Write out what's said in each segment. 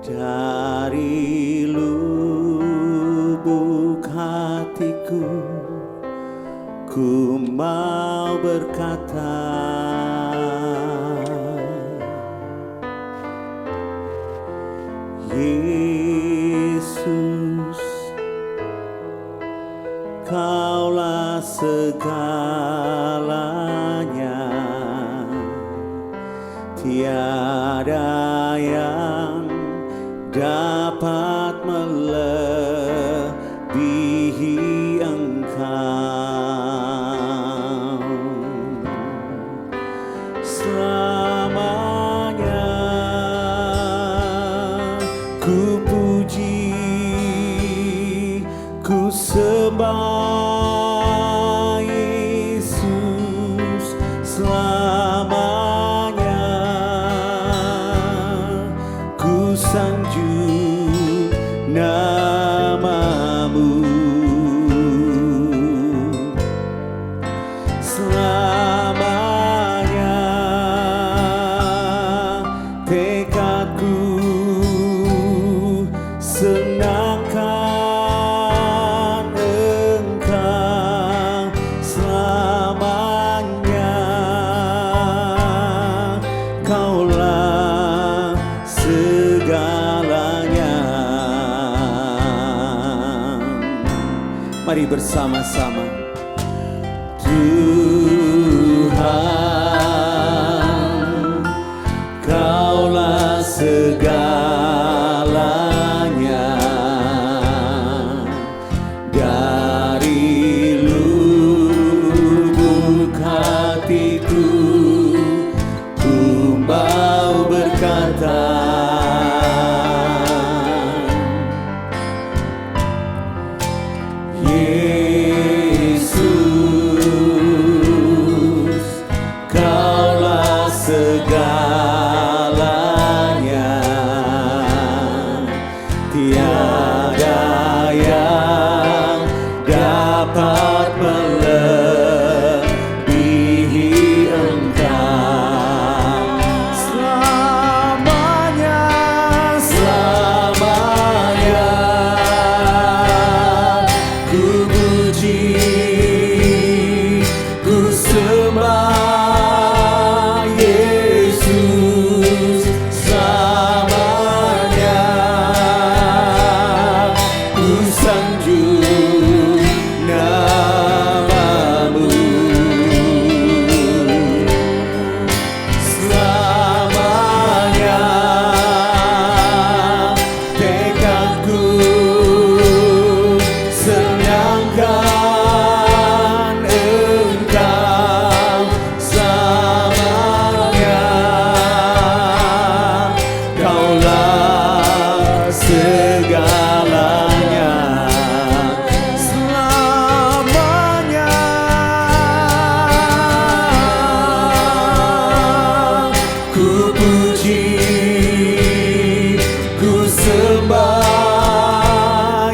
Dari lubuk hatiku ku mau berkata, Yesus, Kaulah segalanya, tiada yang dapat melebihi Engkau. Selamanya ku puji, ku sembah Yesus. Selamanya ku sanjung namamu. Selamanya tekadku senangkan Engkau. Selamanya Kaulah segalanya. Mari bersama-sama. Tuhan, Kaulah segalanya, dari lubuk hatiku ku mau berkata, Yesus, Kaulah segalanya, tiada yang dapat melebihi Engkau. Selamanya, selamanya ku puji, ku sembah Yesus. Selamanya ku sanjung namamu. Selamanya tekadku senangkan Engkau. Selamanya Kaulah segalanya. Selamanya ku puji, ku sembah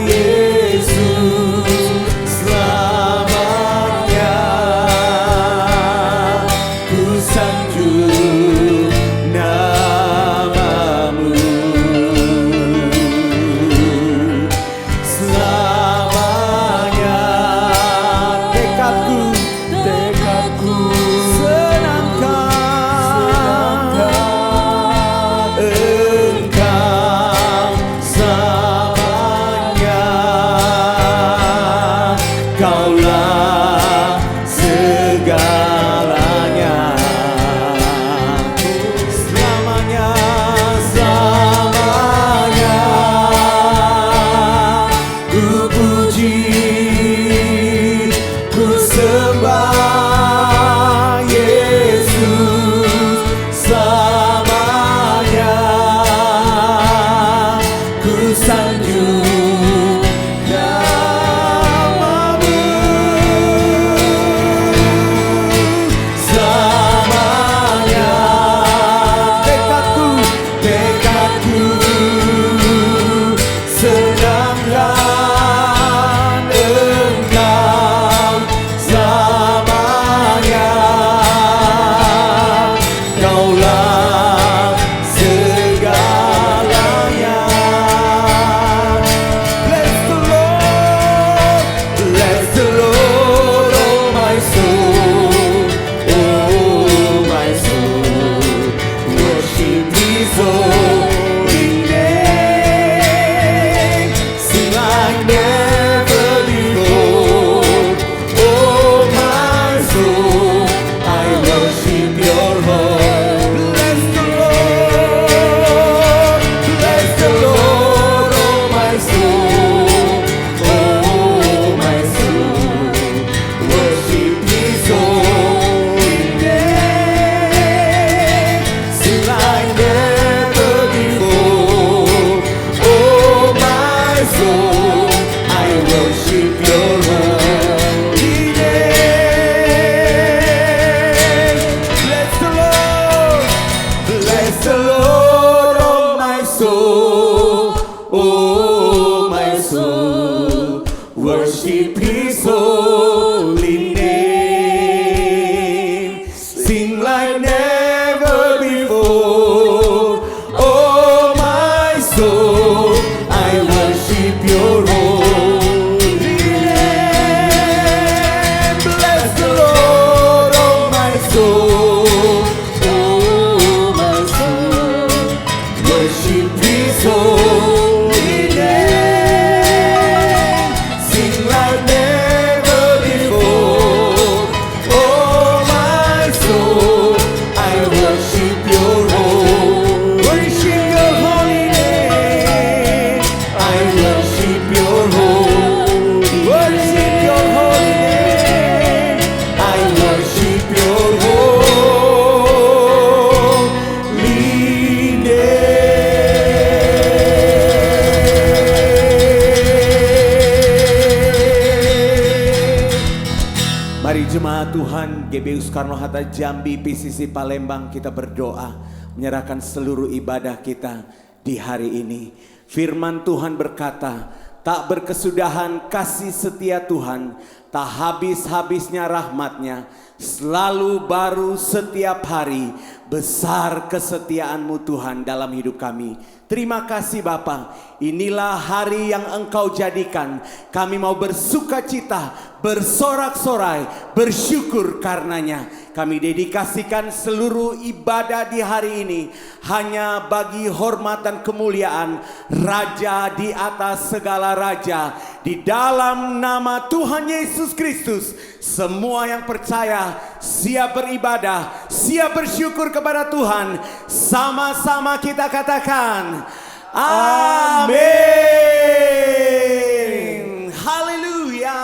Yesus. Selamanya ku sanjung namamu. Selamanya tekadku senangkan Engkau. Selamanya Kaulah segalanya. GBU Soekarno-Hatta Jambi, PCC Palembang, kita berdoa menyerahkan seluruh ibadah kita di hari ini. Firman Tuhan berkata, tak berkesudahan kasih setia Tuhan, tak habis-habisnya rahmatnya, selalu baru setiap hari, besar kesetiaan-Mu Tuhan dalam hidup kami. Terima kasih Bapa, inilah hari yang Engkau jadikan. Kami mau bersuka cita, bersorak-sorai, bersyukur karenanya. Kami dedikasikan seluruh ibadah di hari ini hanya bagi hormat dan kemuliaan Raja di atas segala raja. Di dalam nama Tuhan Yesus Kristus, semua yang percaya siap beribadah, siap bersyukur kepada Tuhan. Sama-sama kita katakan amin. Haleluya.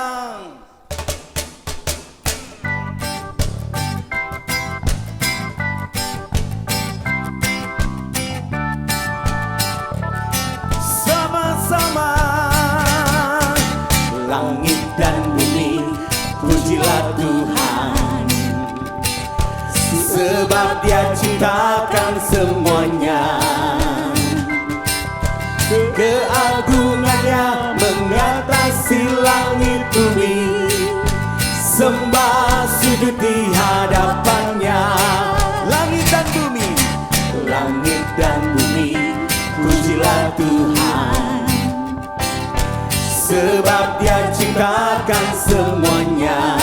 Sama-sama. Langit dan bumi, pujilah Tuhan, sebab Dia ciptakan semuanya. Keagungannya mengatasi langit bumi, sembah sujud di hadapannya. Langit dan bumi, langit dan bumi, pujilah Tuhan, sebab Dia ciptakan semuanya.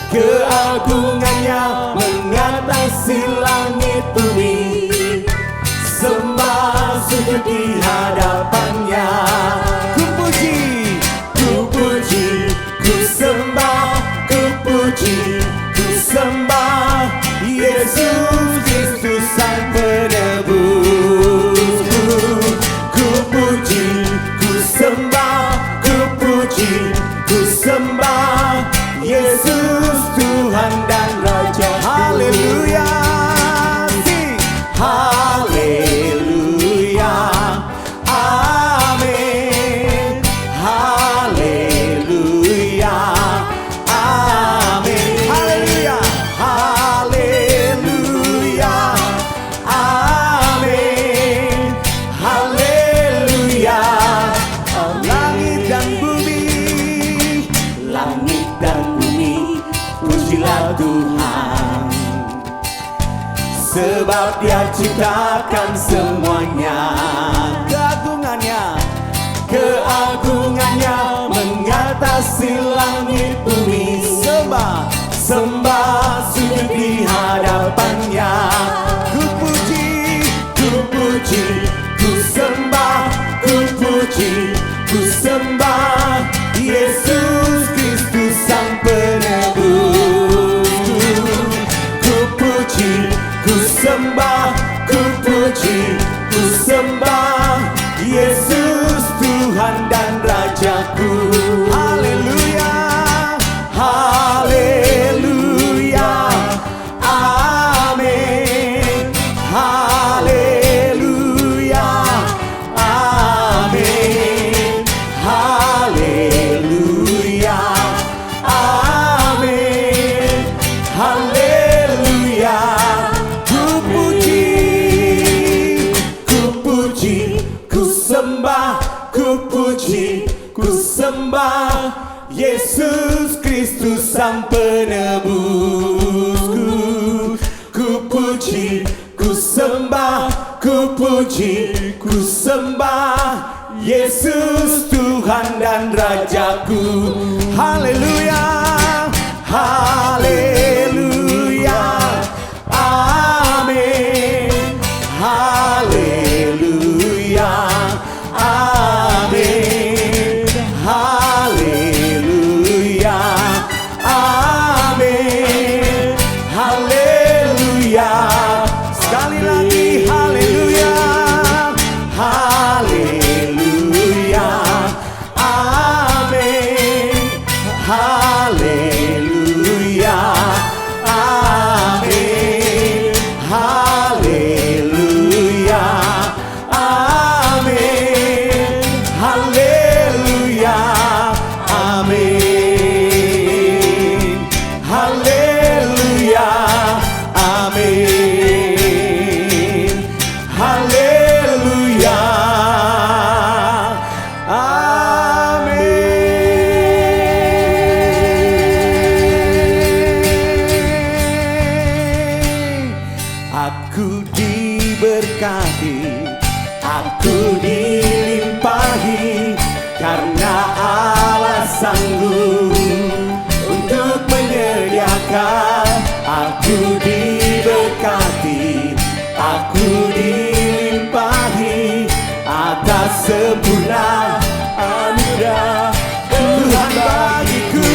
Keagungannya mengatasi langit bumi, sembah sujud di hadapannya. Ku puji, ku sembah, ku puji, ku sembah Yesus Kristus Sang Penebus. Ku puji, ku sembah, ku puji, ku sembah Yesus Tuhan dan Raja. Haleluya. Haleluya, amin. Haleluya, amin. Haleluya, haleluya, amin. Haleluya. Langit dan bumi, langit dan bumi, pujilah Tuhan, sebab Dia ciptakan semuanya. Keagungannya mengatasi langit bumi, sembah sujud di hadapannya. Ku puji, ku sembah, ku puji, ku sembah Yesus Kristus Sang Penebus. Ku puji, ku sembah, ku puji, ku sembah Yesus Tuhan dan Rajaku. Haleluya, haleluya, amin. Haleluya, amin. Haleluya, amin. Haleluya. Ku puji, ku sembah, ku puji, ku sembah Yesus Kristus Sang Penebusku. Ku puji, ku sembah, ku puji, ku sembah Yesus Tuhan dan Rajaku. Haleluya, haleluya, amin. Haleluya, amin. Haleluya, amin. Haleluya. Sekali lagi haleluya, haleluya, amin. Haleluya. Aku diberkati, aku dilimpahi, karena Allah sanggup untuk menyediakan. Aku diberkati, aku dilimpahi, atas sempurna anugerah Tuhan bagiku.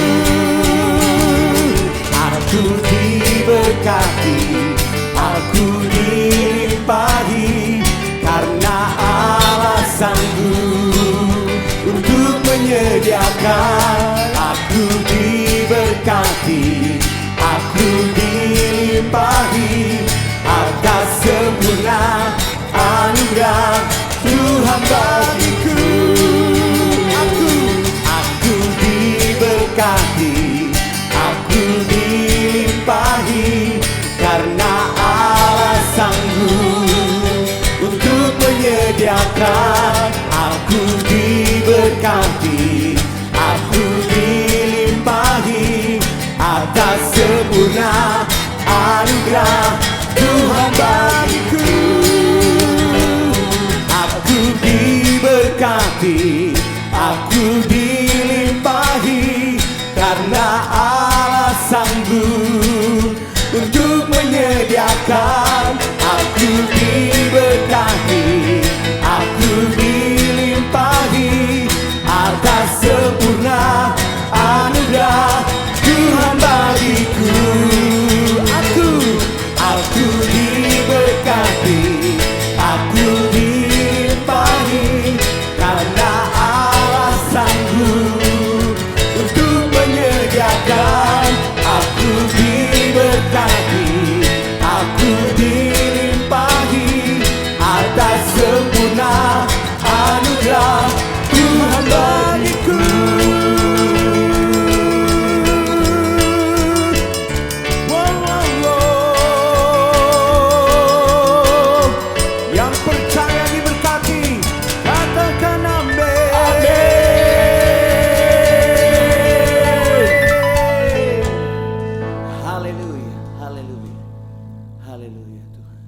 Aku diberkati, aku dilimpahi, karena Allah sanggup untuk menyediakan. Aku diberkati, aku dilimpahi, atas sempurna anugerah Tuhan bagiku. Aku diberkati, aku dilimpahi, karena Allah sanggup untuk menyediakan. Aku diberkati, aku dilimpahi, atas sempurna anugerah Tuhan bagiku. Aku diberkati, aku dilimpahi, karena Allah sanggup untuk menyediakan. Aku diberkati, aku dilimpahi, atas sempurna anugerah Tuhan bagiku. Aku diberkati, aku dilimpahi, karena Allah sanggup untuk menyediakan. Aku diberkati, aku dilimpahi, atas sempurna anugerah Tuhan bagiku. Yang percaya diberkati, katakan amin. Haleluya, haleluya, haleluya Tuhan.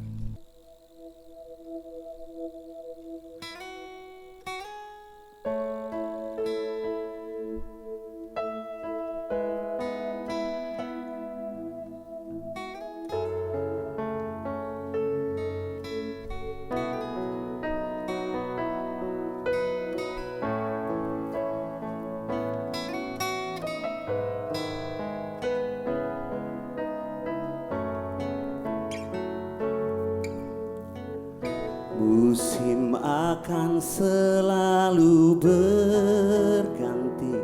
Musim akan selalu berganti,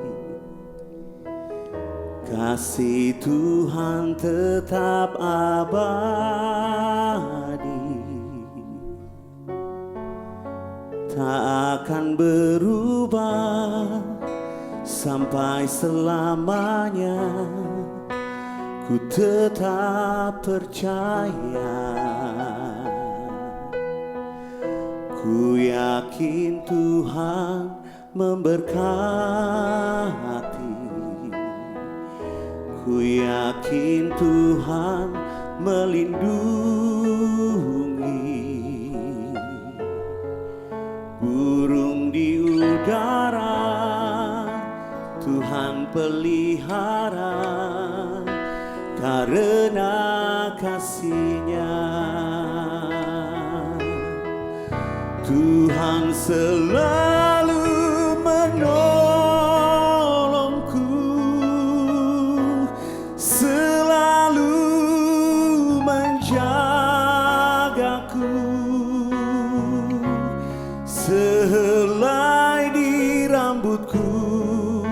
kasih Tuhan tetap abadi, tak akan berubah sampai selamanya. Ku tetap percaya, ku yakin Tuhan memberkati, ku yakin Tuhan melindungi. Burung di udara Tuhan pelihara, karena kasih-Nya. Tuhan selalu menolongku, selalu menjagaku. Sehelai di rambutku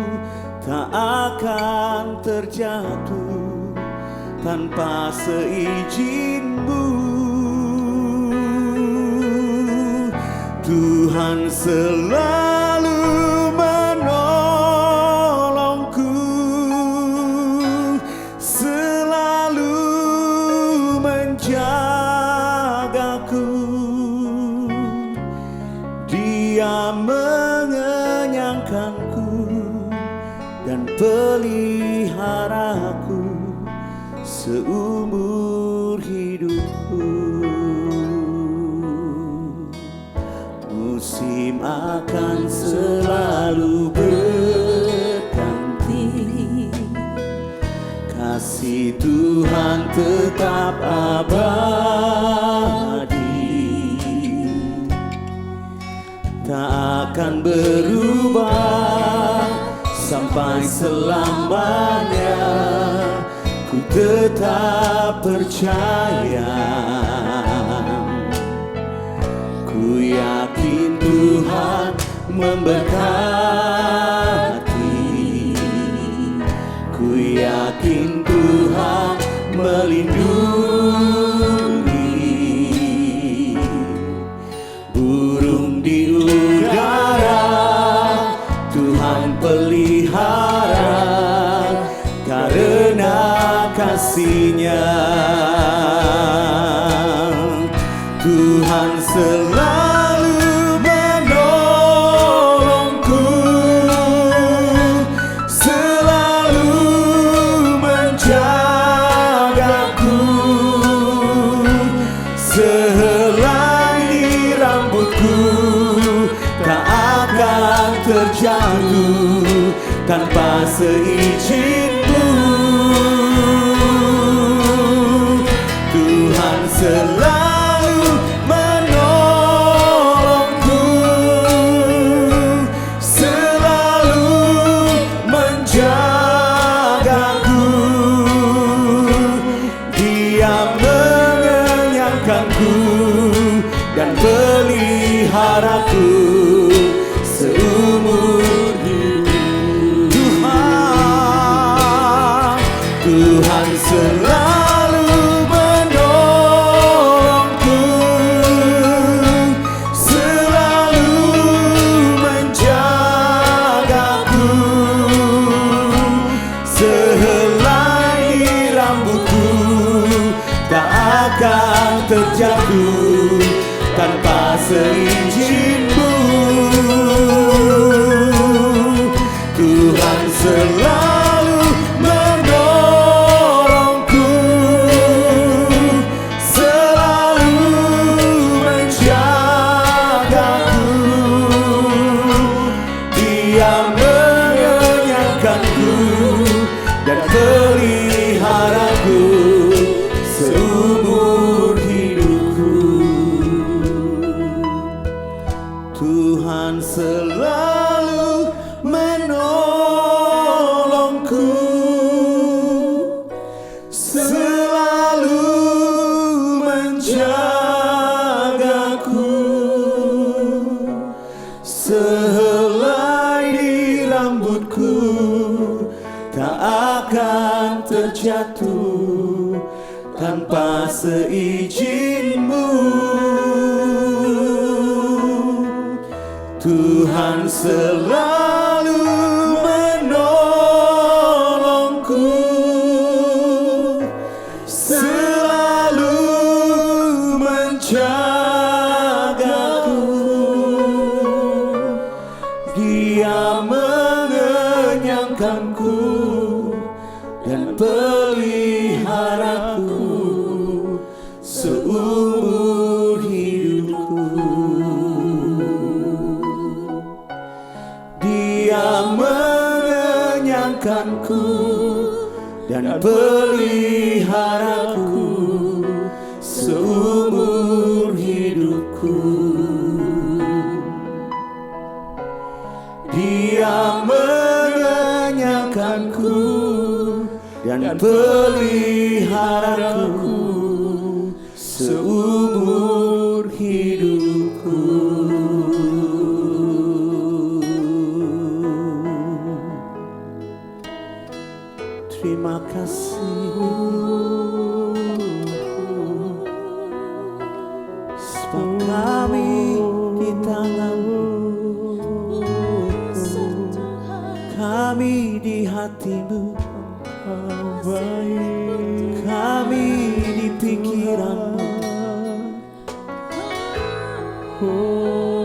tak akan terjatuh tanpa seizin-Mu. Tuhan selalu menolongku, selalu menjagaku. Dia mengenyangkanku dan peliharaku seumur hidupku. tetap abadi, tak akan berubah sampai selamanya. Ku tetap percaya, ku yakin Tuhan memberkati, ku yakin Tuhan melindungi. Burung di udara Tuhan pelihara, karena kasih-Nya Tuhan selalu menolongku, selalu menjagaku. Sehelai di rambutku tak akan terjatuh tanpa seizin-Mu. Tuhan selalu menolongku, selalu menjagaku. Dia mengenyangkanku dan peliharaku seumur hidup. Tuhan selalu menolongku, selalu menjagaku. Sehelai di rambutku tak akan terjatuh tanpa seizin-Mu. Tuhan selalu menolongku, selalu menjagaku. Dia mengenyangkanku dan peliharaku seumur hidupku. Tuhan selalu menolongku, selalu menjagaku. Sehelai di rambutku tak akan terjatuh tanpa seizin-Mu. Tuhan selalu menolongku, selalu menjagaku. Dia mengenyangkanku dan peliharaku seumur hidupku. Dia mengenyangkanku dan peliharaku seumur hidupku. Dia mengenyangkanku dan peliharaku seumur hidupku. Terima kasih sebab kami di tangan-Mu, kami di hati-Mu, kami di pikiran-Mu,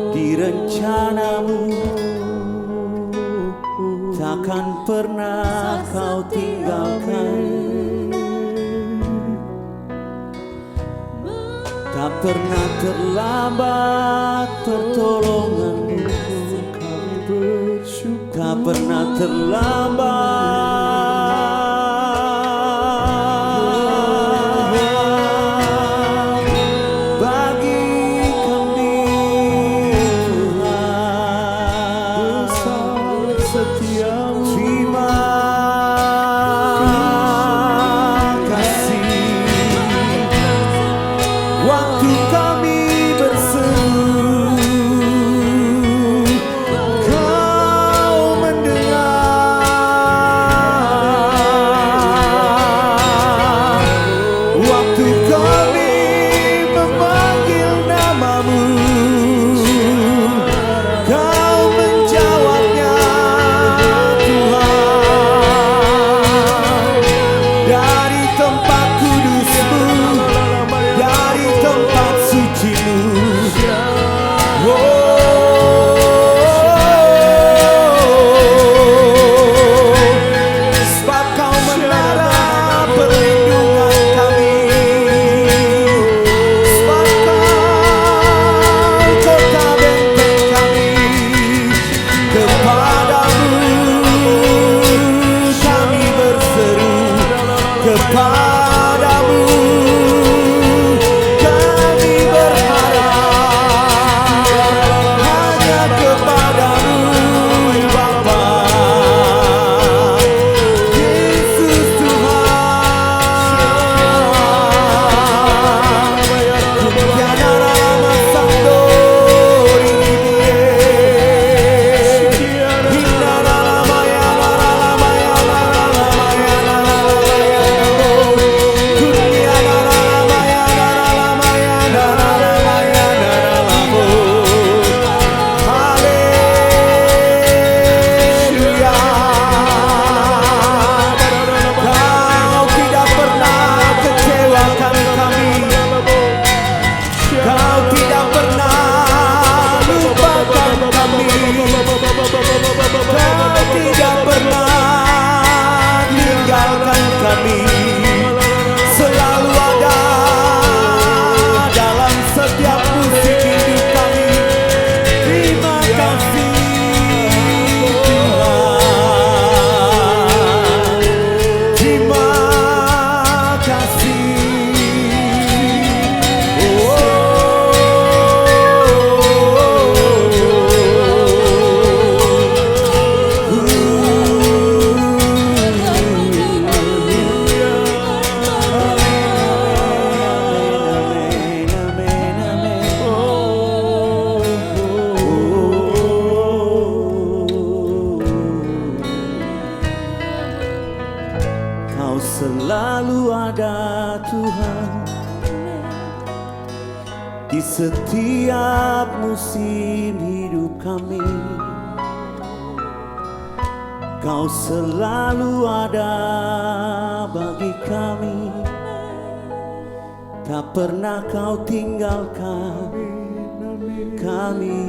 di rencana-Mu. Takkan pernah Kau tinggalkan, tak pernah terlambat pertolongan-Mu. Kami bersyukur, tak pernah terlambat. waktu kami berseru, Kau mendengar. Waktu kami memanggil namamu, Kau menjawabnya Tuhan. Dari tempat kudus-Mu, dari tempat suci-Mu, sebab Kau menara perlindungan kami, sebab Kau kota benteng kami. Kepadamu kami berseru, kepadamu kami berharap, hanya kepadamu Bapa. Yesus Tuhan, tiada lama sandori Kau tidak pernah kecewakan kami, Kau tidak pernah lupakan kami, Kau tidak pernah tinggalkan kami, selalu ada dalam setiap musik hidup kami. Terima kasih Tuhan, terima kasih. Kau selalu ada Tuhan, di setiap musim hidup kami. Kau selalu ada bagi kami, tak pernah Kau tinggalkan kami.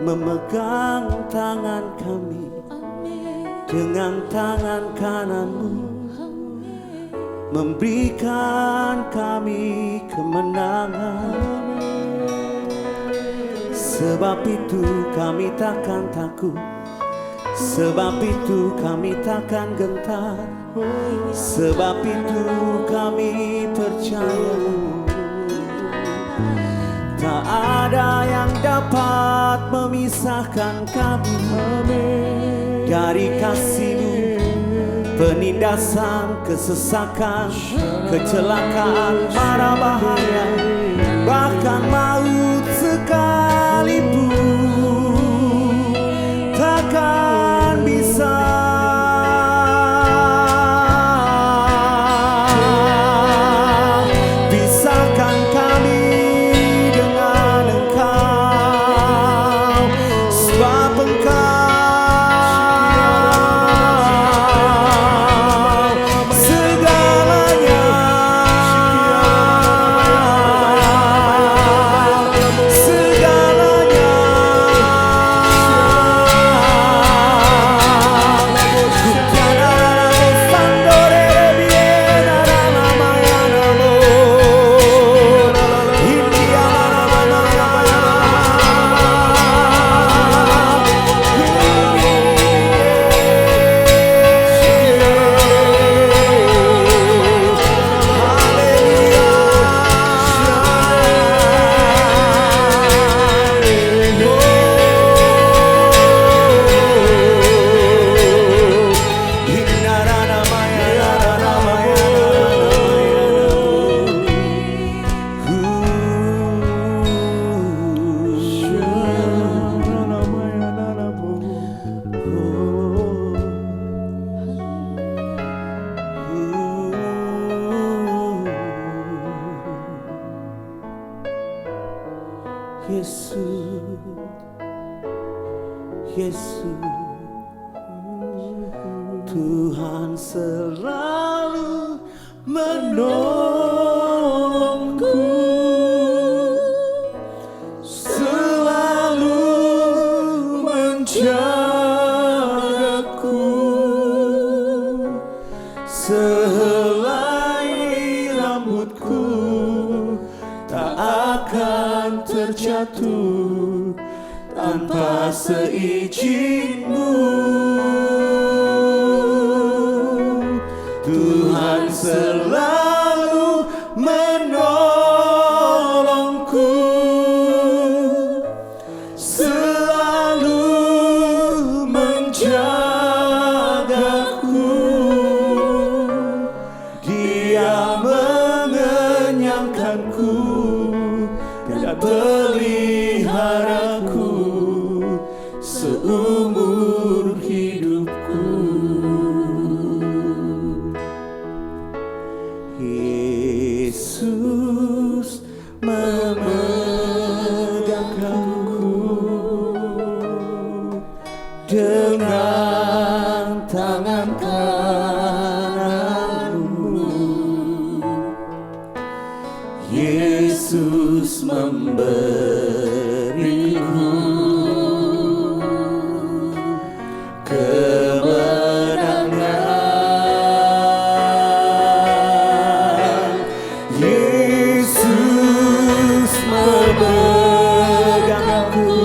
Memegang tangan kami dengan tangan kanan-Mu, memberikan kami kemenangan. Sebab itu kami takkan takut, sebab itu kami takkan gentar, sebab itu kami percaya tak ada yang dapat memisahkan kami dari kasih-Mu. Penindasan, kesesakan, kecelakaan, mara bahaya, bahkan maut sekalipun takkan bisa pisahkan kami dengan Engkau, sebab Engkau segalanya. Yesus, Yesus. Tuhan selalu menolongku, selalu menjagaku, sehelai rambutku tak akan terjatuh tanpa seizin-Mu. Tuhan selalu menolongku, selalu menjagaku. Dia mengenyangkanku dan peliharaku seumur hidupku. Yesus memegangku dengan tangan kananmu. Yesus memberiku kemenangan. Yesus memegangku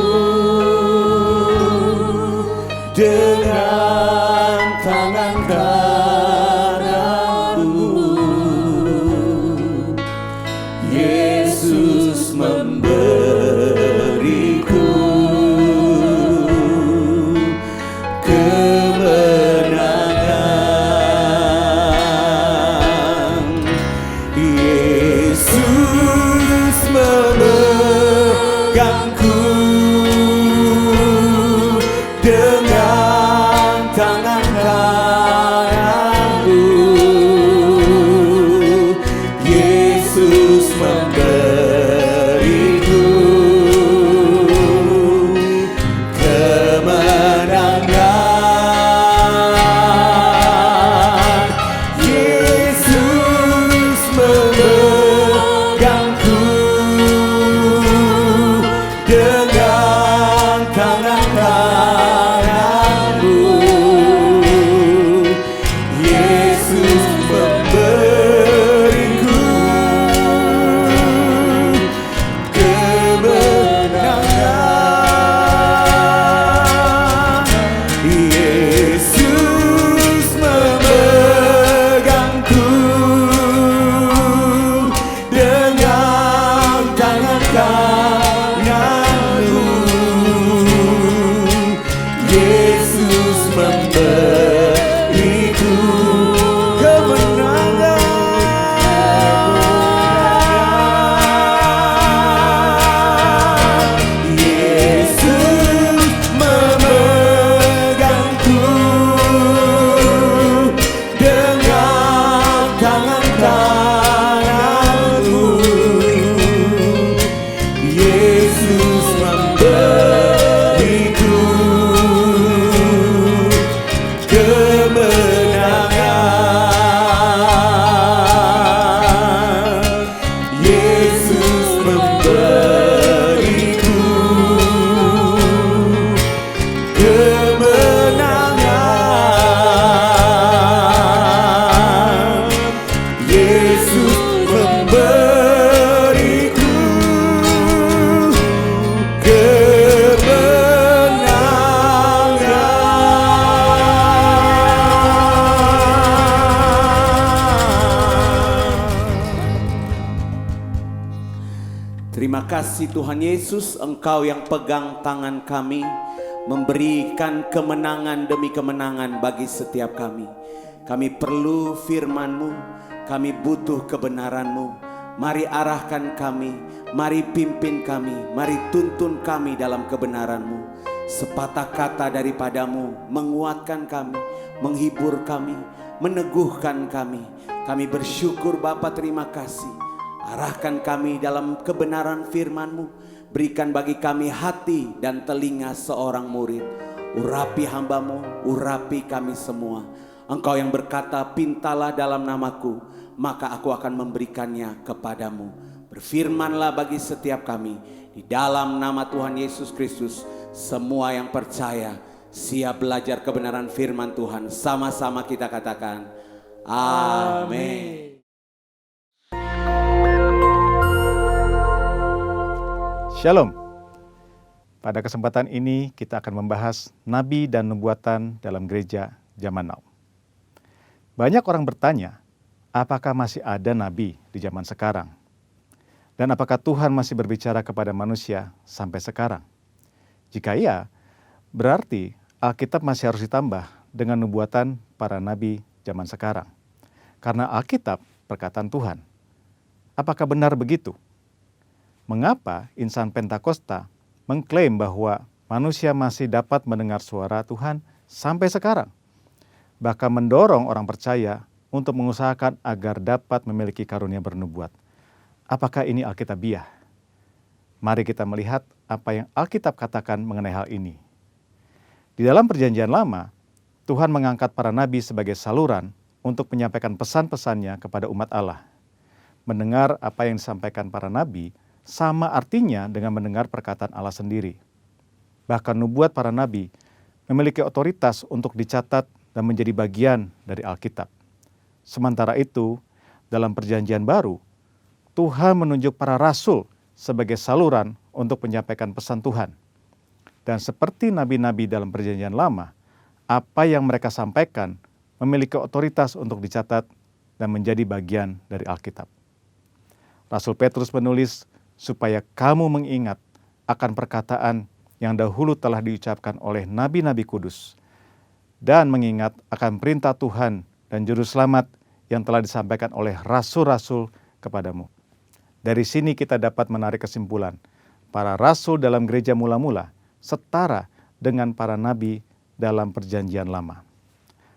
dengan tangan kananmu. Yesus memberiku kemenangan. Yesus memegangku dengan tangan kananmu. Yesus memberiku kemenangan. Yesus memegangku dengan tangan kananmu. Yesus memberiku kemenangan. Yesus memegangku dengan tangan kananmu. Yesus memberiku kemenangan. Yesus memegangku dengan tangan kananmu. Yesus memberiku kemenangan. Yesus memberiku kemenangan. Yesus memberiku kemenangan. Terima kasih Tuhan Yesus, Engkau yang pegang tangan kami, memberikan kemenangan demi kemenangan bagi setiap kami. Kami perlu firman-Mu, kami butuh kebenaran-Mu. Mari arahkan kami, mari pimpin kami, mari tuntun kami dalam kebenaran-Mu. Sepatah kata daripadamu menguatkan kami, menghibur kami, meneguhkan kami. Kami bersyukur Bapa, terima kasih. Arahkan kami dalam kebenaran firman-Mu. Berikan bagi kami hati dan telinga seorang murid. Urapi hamba-Mu, urapi kami semua. Engkau yang berkata, pintalah dalam namaku, maka aku akan memberikannya kepadamu. Berfirmanlah bagi setiap kami, di dalam nama Tuhan Yesus Kristus. Semua yang percaya siap belajar kebenaran firman Tuhan. Sama-sama kita katakan, amin. Shalom. Pada kesempatan ini kita akan membahas nabi dan nubuatan dalam gereja zaman now. Banyak orang bertanya, apakah masih ada nabi di zaman sekarang? Dan apakah Tuhan masih berbicara kepada manusia sampai sekarang? Jika iya, berarti Alkitab masih harus ditambah dengan nubuatan para nabi zaman sekarang. Karena Alkitab perkataan Tuhan. Apakah benar begitu? Mengapa insan Pentakosta mengklaim bahwa manusia masih dapat mendengar suara Tuhan sampai sekarang? Bahkan mendorong orang percaya untuk mengusahakan agar dapat memiliki karunia bernubuat. Apakah ini Alkitabiah? Mari kita melihat apa yang Alkitab katakan mengenai hal ini. Di dalam Perjanjian Lama, Tuhan mengangkat para nabi sebagai saluran untuk menyampaikan pesan-pesannya kepada umat Allah. Mendengar apa yang disampaikan para nabi sama artinya dengan mendengar perkataan Allah sendiri. Bahkan nubuat para nabi memiliki otoritas untuk dicatat dan menjadi bagian dari Alkitab. Sementara itu, dalam Perjanjian Baru, Tuhan menunjuk para rasul sebagai saluran untuk menyampaikan pesan Tuhan. Dan seperti nabi-nabi dalam Perjanjian Lama, apa yang mereka sampaikan memiliki otoritas untuk dicatat dan menjadi bagian dari Alkitab. Rasul Petrus menulis, supaya kamu mengingat akan perkataan yang dahulu telah diucapkan oleh nabi-nabi kudus, dan mengingat akan perintah Tuhan dan juru selamat yang telah disampaikan oleh rasul-rasul kepadamu. Dari sini kita dapat menarik kesimpulan, para rasul dalam gereja mula-mula setara dengan para nabi dalam Perjanjian Lama.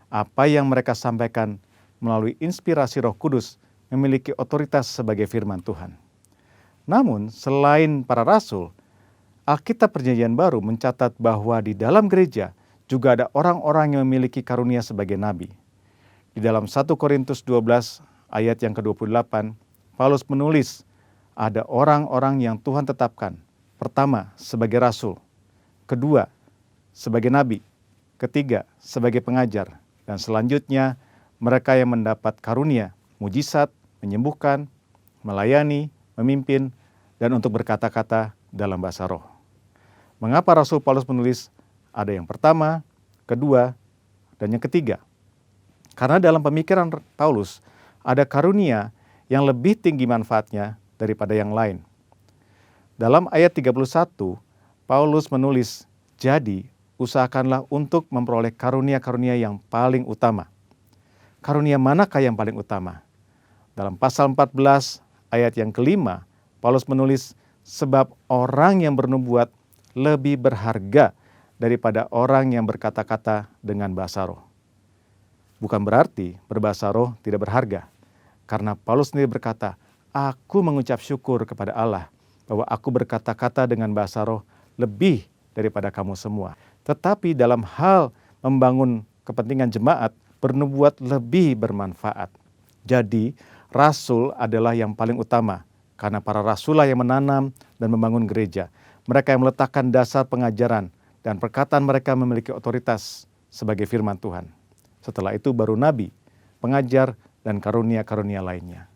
Apa yang mereka sampaikan melalui inspirasi Roh Kudus memiliki otoritas sebagai firman Tuhan. Namun, selain para rasul, Alkitab Perjanjian Baru mencatat bahwa di dalam gereja juga ada orang-orang yang memiliki karunia sebagai nabi. Di dalam 1 Korintus 12 ayat yang ke-28, Paulus menulis, ada orang-orang yang Tuhan tetapkan. Pertama, sebagai rasul. Kedua, sebagai nabi. Ketiga, sebagai pengajar. Dan selanjutnya, mereka yang mendapat karunia, mujizat, menyembuhkan, melayani, memimpin, dan untuk berkata-kata dalam bahasa roh. Mengapa Rasul Paulus menulis ada yang pertama, kedua, dan yang ketiga? Karena dalam pemikiran Paulus ada karunia yang lebih tinggi manfaatnya daripada yang lain. Dalam ayat 31, Paulus menulis, jadi usahakanlah untuk memperoleh karunia-karunia yang paling utama. Karunia manakah yang paling utama? Dalam pasal 14 ayat yang kelima, Paulus menulis, sebab orang yang bernubuat lebih berharga daripada orang yang berkata-kata dengan bahasa roh. Bukan berarti berbahasa roh tidak berharga. Karena Paulus sendiri berkata, aku mengucap syukur kepada Allah bahwa aku berkata-kata dengan bahasa roh lebih daripada kamu semua. Tetapi dalam hal membangun kepentingan jemaat, bernubuat lebih bermanfaat. Jadi, rasul adalah yang paling utama. Karena para rasul yang menanam dan membangun gereja. Mereka yang meletakkan dasar pengajaran dan perkataan mereka memiliki otoritas sebagai firman Tuhan. Setelah itu baru nabi, pengajar, dan karunia-karunia lainnya.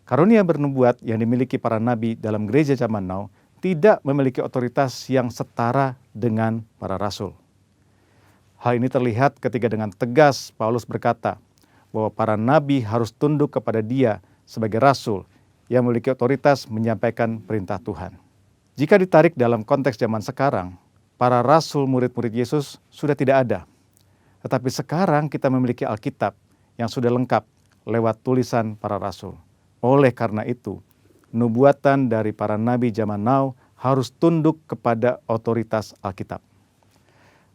Karunia bernubuat yang dimiliki para nabi dalam gereja zaman now tidak memiliki otoritas yang setara dengan para rasul. Hal ini terlihat ketika dengan tegas Paulus berkata bahwa para nabi harus tunduk kepada dia sebagai rasul yang memiliki otoritas menyampaikan perintah Tuhan. Jika ditarik dalam konteks zaman sekarang, para rasul murid-murid Yesus sudah tidak ada. Tetapi sekarang kita memiliki Alkitab yang sudah lengkap lewat tulisan para rasul. Oleh karena itu, nubuatan dari para nabi zaman now harus tunduk kepada otoritas Alkitab.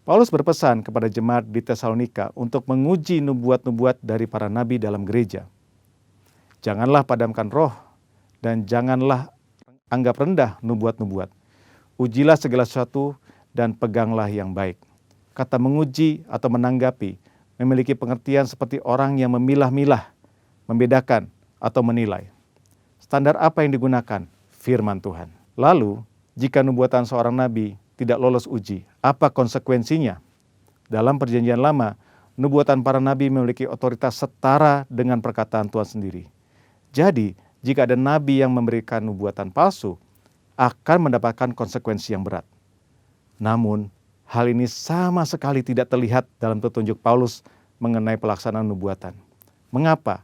Paulus berpesan kepada jemaat di Tesalonika untuk menguji nubuat-nubuat dari para nabi dalam gereja. Janganlah padamkan roh dan janganlah anggap rendah nubuat-nubuat. Ujilah segala sesuatu dan peganglah yang baik. Kata menguji atau menanggapi memiliki pengertian seperti orang yang memilah-milah, membedakan atau menilai. Standar apa yang digunakan? Firman Tuhan. Lalu, jika nubuatan seorang nabi tidak lolos uji, apa konsekuensinya? Dalam Perjanjian Lama, nubuatan para nabi memiliki otoritas setara dengan perkataan Tuhan sendiri. Jadi, jika ada nabi yang memberikan nubuatan palsu, akan mendapatkan konsekuensi yang berat. Namun, hal ini sama sekali tidak terlihat dalam petunjuk Paulus mengenai pelaksanaan nubuatan. Mengapa?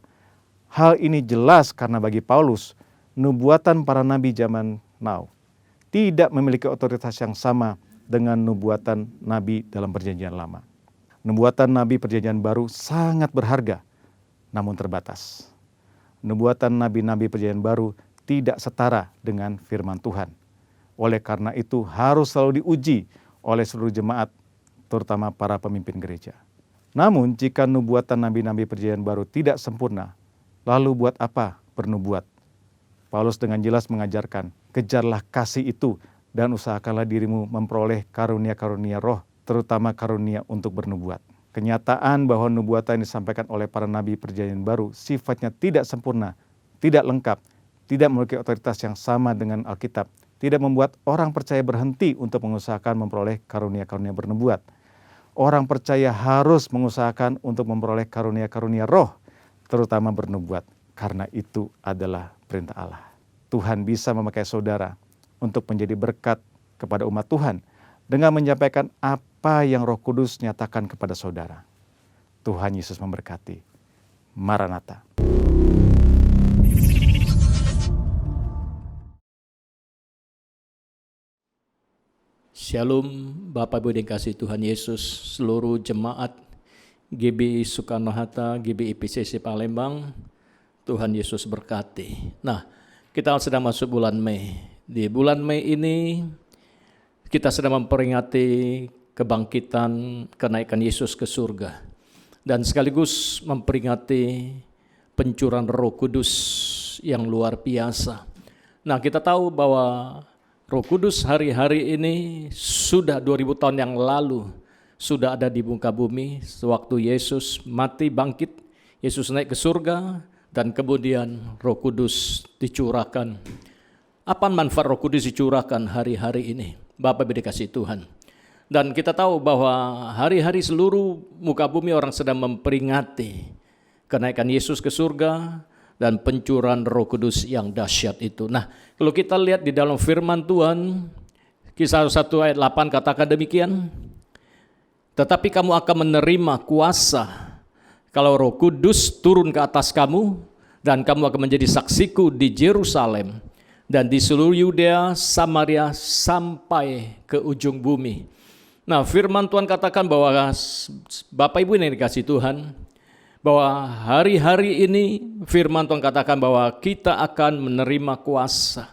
Hal ini jelas karena bagi Paulus, nubuatan para nabi zaman now tidak memiliki otoritas yang sama dengan nubuatan nabi dalam Perjanjian Lama. Nubuatan nabi Perjanjian Baru sangat berharga, namun terbatas. Nubuatan nabi-nabi Perjanjian Baru tidak setara dengan firman Tuhan. Oleh karena itu harus selalu diuji oleh seluruh jemaat, terutama para pemimpin gereja. Namun jika nubuatan nabi-nabi Perjanjian Baru tidak sempurna, lalu buat apa bernubuat? Paulus dengan jelas mengajarkan, kejarlah kasih itu dan usahakanlah dirimu memperoleh karunia-karunia roh, terutama karunia untuk bernubuat. Kenyataan bahwa nubuatan yang disampaikan oleh para nabi Perjanjian Baru sifatnya tidak sempurna, tidak lengkap, tidak memiliki otoritas yang sama dengan Alkitab, tidak membuat orang percaya berhenti untuk mengusahakan memperoleh karunia-karunia bernubuat. Orang percaya harus mengusahakan untuk memperoleh karunia-karunia roh, terutama bernubuat, karena itu adalah perintah Allah. Tuhan bisa memakai saudara untuk menjadi berkat kepada umat Tuhan dengan menyampaikan apa yang Roh Kudus nyatakan kepada saudara. Tuhan Yesus memberkati. Maranatha. Shalom Bapak Ibu yang dikasihi Tuhan Yesus, seluruh jemaat GBI Soekarno-Hatta, GBI PCC Palembang, Tuhan Yesus berkati. Nah, kita sedang masuk bulan Mei. Di bulan Mei ini kita sedang memperingati kebangkitan kenaikan Yesus ke surga. Dan sekaligus memperingati pencurahan Roh Kudus yang luar biasa. Nah, kita tahu bahwa Roh Kudus hari-hari ini sudah 2000 tahun yang lalu sudah ada di muka bumi sewaktu Yesus mati bangkit, Yesus naik ke surga dan kemudian Roh Kudus dicurahkan. Apa manfaat Roh Kudus dicurahkan hari-hari ini? Bapak Ibu dikasihi Tuhan. Dan kita tahu bahwa hari-hari seluruh muka bumi orang sedang memperingati kenaikan Yesus ke surga dan pencurahan Roh Kudus yang dahsyat itu. Nah, kalau kita lihat di dalam firman Tuhan, Kisah 1 ayat 8 katakan demikian, tetapi kamu akan menerima kuasa kalau Roh Kudus turun ke atas kamu, dan kamu akan menjadi saksiku di Yerusalem dan di seluruh Yudea, Samaria, sampai ke ujung bumi. Nah, firman Tuhan katakan bahwa Bapak Ibu yang dikasihi Tuhan, bahwa hari-hari ini firman Tuhan katakan bahwa kita akan menerima kuasa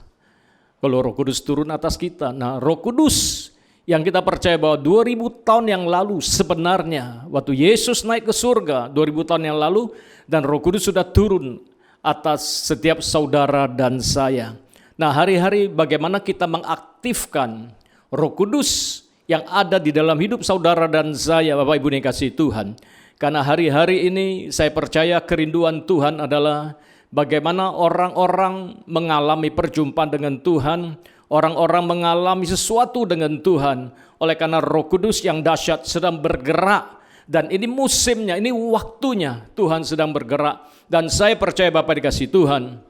kalau Roh Kudus turun atas kita. Nah, Roh Kudus yang kita percaya bahwa 2000 tahun yang lalu sebenarnya waktu Yesus naik ke surga 2000 tahun yang lalu, dan Roh Kudus sudah turun atas setiap saudara dan saya. Nah, hari-hari bagaimana kita mengaktifkan Roh Kudus yang ada di dalam hidup saudara dan saya, Bapak Ibu yang kasih Tuhan. Karena hari-hari ini saya percaya kerinduan Tuhan adalah bagaimana orang-orang mengalami perjumpaan dengan Tuhan, orang-orang mengalami sesuatu dengan Tuhan. Oleh karena Roh Kudus yang dahsyat sedang bergerak, dan ini musimnya, ini waktunya Tuhan sedang bergerak. Dan saya percaya Bapak dikasih Tuhan,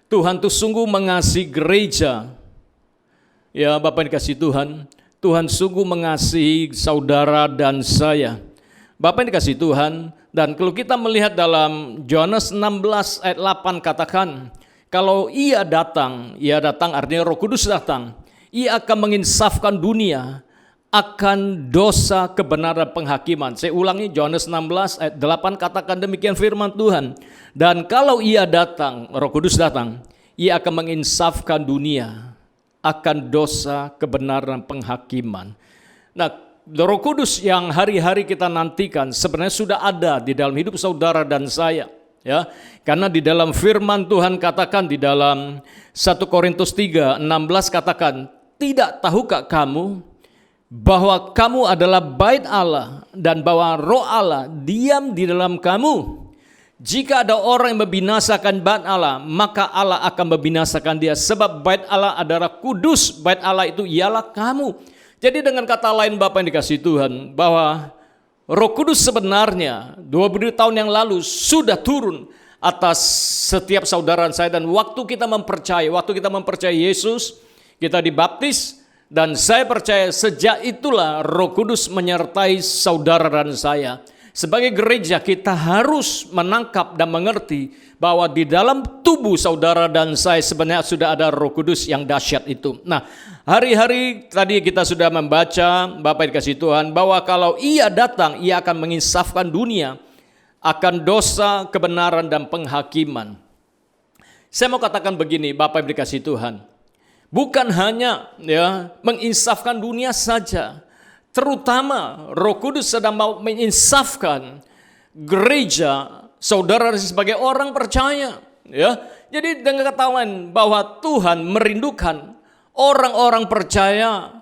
Tuhan tuh sungguh mengasihi gereja. Ya Bapak dikasih Tuhan, Tuhan sungguh mengasihi saudara dan saya. Bapak yang dikasih Tuhan, dan kalau kita melihat dalam Yohanes 16 ayat 8 katakan, kalau ia datang artinya Roh Kudus datang, ia akan menginsafkan dunia akan dosa, kebenaran, penghakiman. Saya ulangi, Yohanes 16 ayat 8 katakan demikian firman Tuhan. Dan kalau ia datang, Roh Kudus datang, ia akan menginsafkan dunia akan dosa, kebenaran, penghakiman. Nah, Roh Kudus yang hari-hari kita nantikan sebenarnya sudah ada di dalam hidup saudara dan saya, ya. Karena di dalam firman Tuhan katakan di dalam 1 Korintus 3:16 katakan, tidak tahukah kamu bahwa kamu adalah bait Allah dan bahwa Roh Allah diam di dalam kamu? Jika ada orang yang membinasakan bait Allah, maka Allah akan membinasakan dia. Sebab bait Allah adalah kudus, bait Allah itu ialah kamu. Jadi dengan kata lain Bapak yang dikasihi Tuhan, bahwa Roh Kudus sebenarnya 20 tahun yang lalu sudah turun atas setiap saudara saya. Dan waktu kita mempercayai Yesus, kita dibaptis, dan saya percaya sejak itulah Roh Kudus menyertai saudara dan saya. Sebagai gereja kita harus menangkap dan mengerti bahwa di dalam tubuh saudara dan saya sebenarnya sudah ada Roh Kudus yang dahsyat itu. Nah, hari-hari tadi kita sudah membaca, Bapak dikasihi Tuhan, bahwa kalau Ia datang, Ia akan menginsafkan dunia akan dosa, kebenaran, dan penghakiman. Saya mau katakan begini, Bapak dikasihi Tuhan, bukan hanya menginsafkan dunia saja. Terutama Roh Kudus sedang mau menginsafkan gereja saudara sebagai orang percaya. Jadi dengan kata lain bahwa Tuhan merindukan orang-orang percaya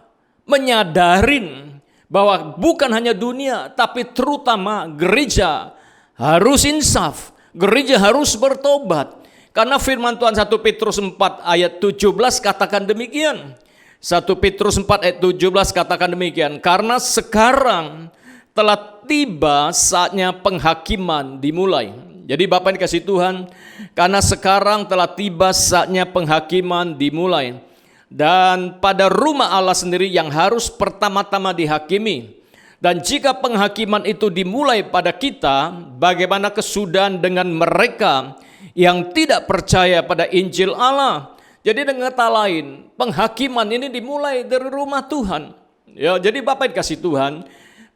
menyadarin bahwa bukan hanya dunia, tapi terutama gereja harus insaf, gereja harus bertobat. Karena firman Tuhan 1 Petrus 4 ayat 17 katakan demikian. 1 Petrus 4 ayat 17 katakan demikian, karena sekarang telah tiba saatnya penghakiman dimulai. Jadi Bapak dikasihi Tuhan, karena sekarang telah tiba saatnya penghakiman dimulai. Dan pada rumah Allah sendiri yang harus pertama-tama dihakimi. Dan jika penghakiman itu dimulai pada kita, bagaimana kesudahan dengan mereka yang tidak percaya pada Injil Allah? Jadi dengan kata lain, penghakiman ini dimulai dari rumah Tuhan. Jadi Bapak dikasihi Tuhan,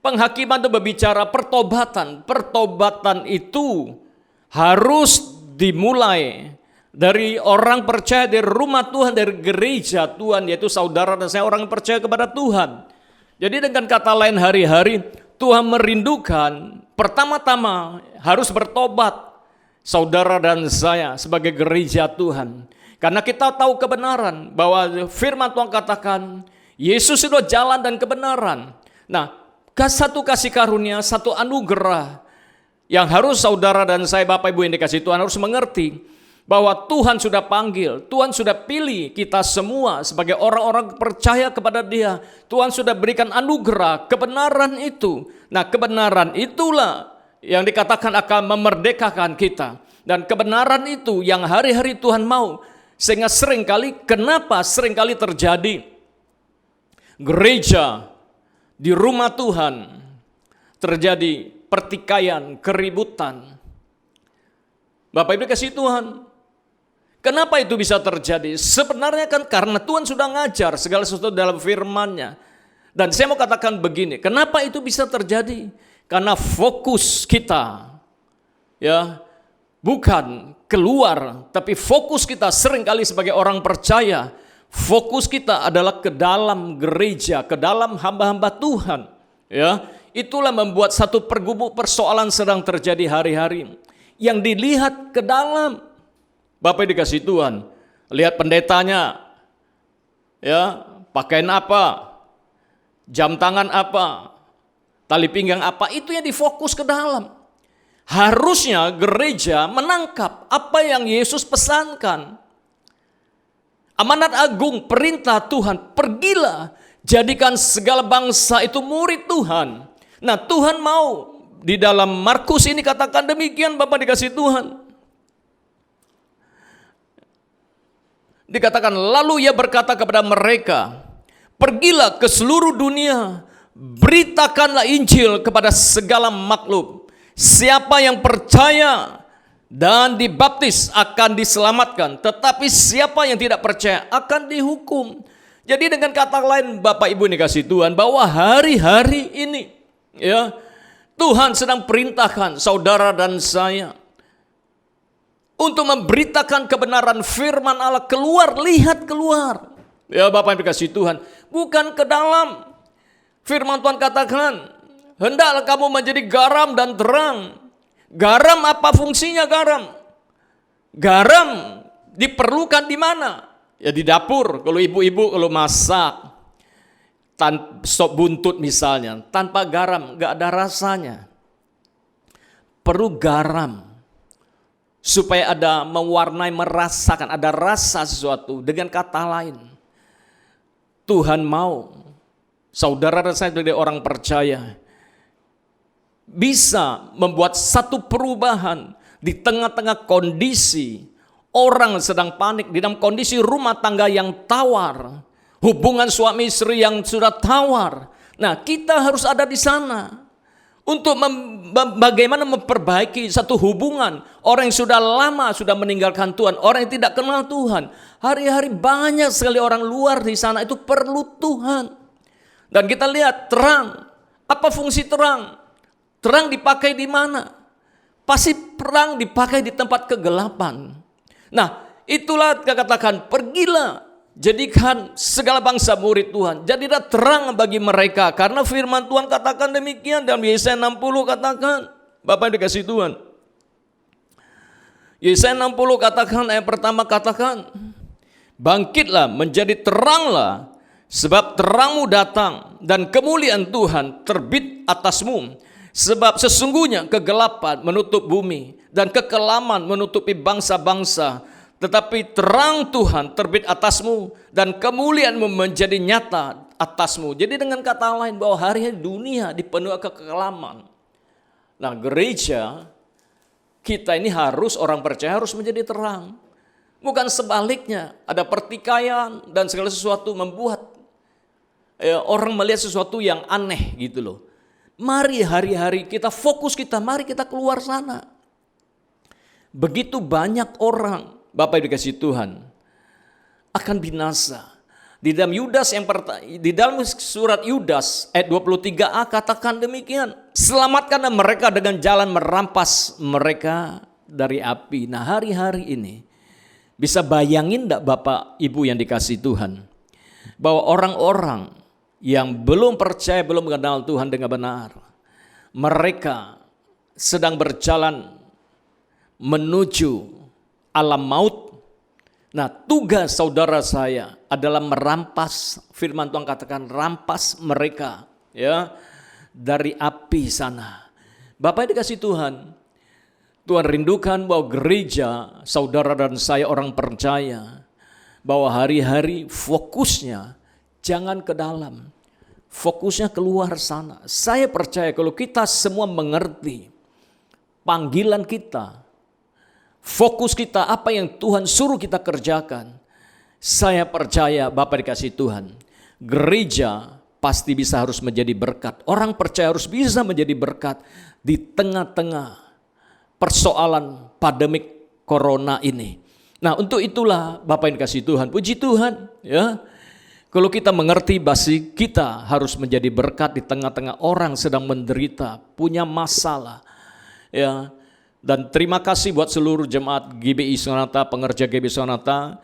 penghakiman itu berbicara pertobatan. Pertobatan itu harus dimulai dari orang percaya, dari rumah Tuhan, dari gereja Tuhan, yaitu saudara dan saya orang yang percaya kepada Tuhan. Jadi dengan kata lain, hari-hari Tuhan merindukan pertama-tama harus bertobat saudara dan saya sebagai gereja Tuhan. Karena kita tahu kebenaran bahwa firman Tuhan katakan Yesus itu jalan dan kebenaran. Nah, satu kasih karunia, satu anugerah yang harus saudara dan saya Bapak Ibu yang dikasihi Tuhan harus mengerti bahwa Tuhan sudah panggil, Tuhan sudah pilih kita semua sebagai orang-orang percaya kepada Dia. Tuhan sudah berikan anugerah kebenaran itu. Nah, kebenaran itulah yang dikatakan akan memerdekakan kita. Dan kebenaran itu yang hari-hari Tuhan mau. Sehingga kenapa seringkali terjadi gereja di rumah Tuhan terjadi pertikaian, keributan. Bapak Ibu kasih Tuhan, kenapa itu bisa terjadi? Sebenarnya kan karena Tuhan sudah ngajar segala sesuatu dalam firman-Nya. Dan saya mau katakan begini, kenapa itu bisa terjadi? Karena fokus kita bukan keluar, tapi fokus kita seringkali sebagai orang percaya, fokus kita adalah ke dalam gereja, ke dalam hamba-hamba Tuhan. Itulah membuat satu persoalan sedang terjadi hari-hari. Yang dilihat ke dalam, Bapak dikasihi Tuhan, lihat pendetanya, pakaian apa, jam tangan apa, tali pinggang apa, itu yang difokus ke dalam. Harusnya gereja menangkap apa yang Yesus pesankan. Amanat agung, perintah Tuhan, pergilah, jadikan segala bangsa itu murid Tuhan. Nah, Tuhan mau di dalam Markus ini katakan demikian, Bapak dikasihi Tuhan. Dikatakan, lalu Ia berkata kepada mereka, pergilah ke seluruh dunia, beritakanlah Injil kepada segala makhluk. Siapa yang percaya dan dibaptis akan diselamatkan, tetapi siapa yang tidak percaya akan dihukum. Jadi dengan kata lain Bapak Ibu dikasihi Tuhan, bahwa hari-hari ini Tuhan sedang perintahkan saudara dan saya untuk memberitakan kebenaran firman Allah, lihat keluar. Bapak Ibu dikasihi Tuhan, bukan ke dalam. Firman Tuhan katakan, hendaklah kamu menjadi garam dan terang. Garam apa fungsinya garam? Garam diperlukan di mana? Ya di dapur, kalau ibu-ibu kalau masak sop buntut misalnya, tanpa garam nggak ada rasanya. Perlu garam supaya ada mewarnai, merasakan, ada rasa sesuatu. Dengan kata lain, Tuhan mau saudara dan saya dari orang percaya bisa membuat satu perubahan di tengah-tengah kondisi orang sedang panik, di dalam kondisi rumah tangga yang tawar, hubungan suami istri yang sudah tawar. Nah, kita harus ada di sana untuk bagaimana memperbaiki satu hubungan. Orang yang sudah lama sudah meninggalkan Tuhan, orang yang tidak kenal Tuhan. Hari-hari banyak sekali orang luar di sana itu perlu Tuhan. Dan kita lihat terang. Apa fungsi terang? Terang dipakai di mana? Pasti terang dipakai di tempat kegelapan. Nah, itulah katakan, pergilah, jadikan segala bangsa murid Tuhan. Jadilah terang bagi mereka. Karena firman Tuhan katakan demikian. Dalam Yesaya 60 katakan, Bapak yang dikasih Tuhan. Yesaya 60 katakan, ayat pertama katakan, bangkitlah menjadi teranglah, sebab terangmu datang dan kemuliaan Tuhan terbit atasmu. Sebab sesungguhnya kegelapan menutup bumi dan kekelaman menutupi bangsa-bangsa. Tetapi terang Tuhan terbit atasmu dan kemuliaanmu menjadi nyata atasmu. Jadi dengan kata lain bahwa hari ini dunia dipenuhi kekelaman. Nah, gereja kita ini harus, orang percaya harus menjadi terang. Bukan sebaliknya, ada pertikaian dan segala sesuatu membuat orang melihat sesuatu yang aneh gitu loh. Mari hari-hari kita fokus kita, mari kita keluar sana. Begitu banyak orang, Bapak yang dikasih Tuhan, akan binasa. Di dalam Yudas di dalam surat Yudas ayat 23a katakan demikian. Selamatkanlah mereka dengan jalan merampas mereka dari api. Nah, hari-hari ini bisa bayangin enggak Bapak Ibu yang dikasih Tuhan, bahwa orang-orang yang belum percaya, belum mengenal Tuhan dengan benar, mereka sedang berjalan menuju alam maut. Nah, tugas saudara saya adalah merampas, firman Tuhan katakan rampas mereka ya dari api sana. Bapak yang dikasih Tuhan, Tuhan rindukan bahwa gereja, saudara dan saya orang percaya, bahwa hari-hari fokusnya jangan ke dalam, fokusnya keluar sana. Saya percaya kalau kita semua mengerti panggilan kita, fokus kita apa yang Tuhan suruh kita kerjakan, saya percaya Bapak dikasih Tuhan, gereja pasti bisa harus menjadi berkat. Orang percaya harus bisa menjadi berkat di tengah-tengah persoalan pandemik corona ini. Nah, untuk itulah Bapak yang dikasih Tuhan, puji Tuhan ya. Kalau kita mengerti bahwa kita harus menjadi berkat di tengah-tengah orang sedang menderita, punya masalah. Ya. Dan terima kasih buat seluruh jemaat GBI Sonata, pengerja GBI Sonata.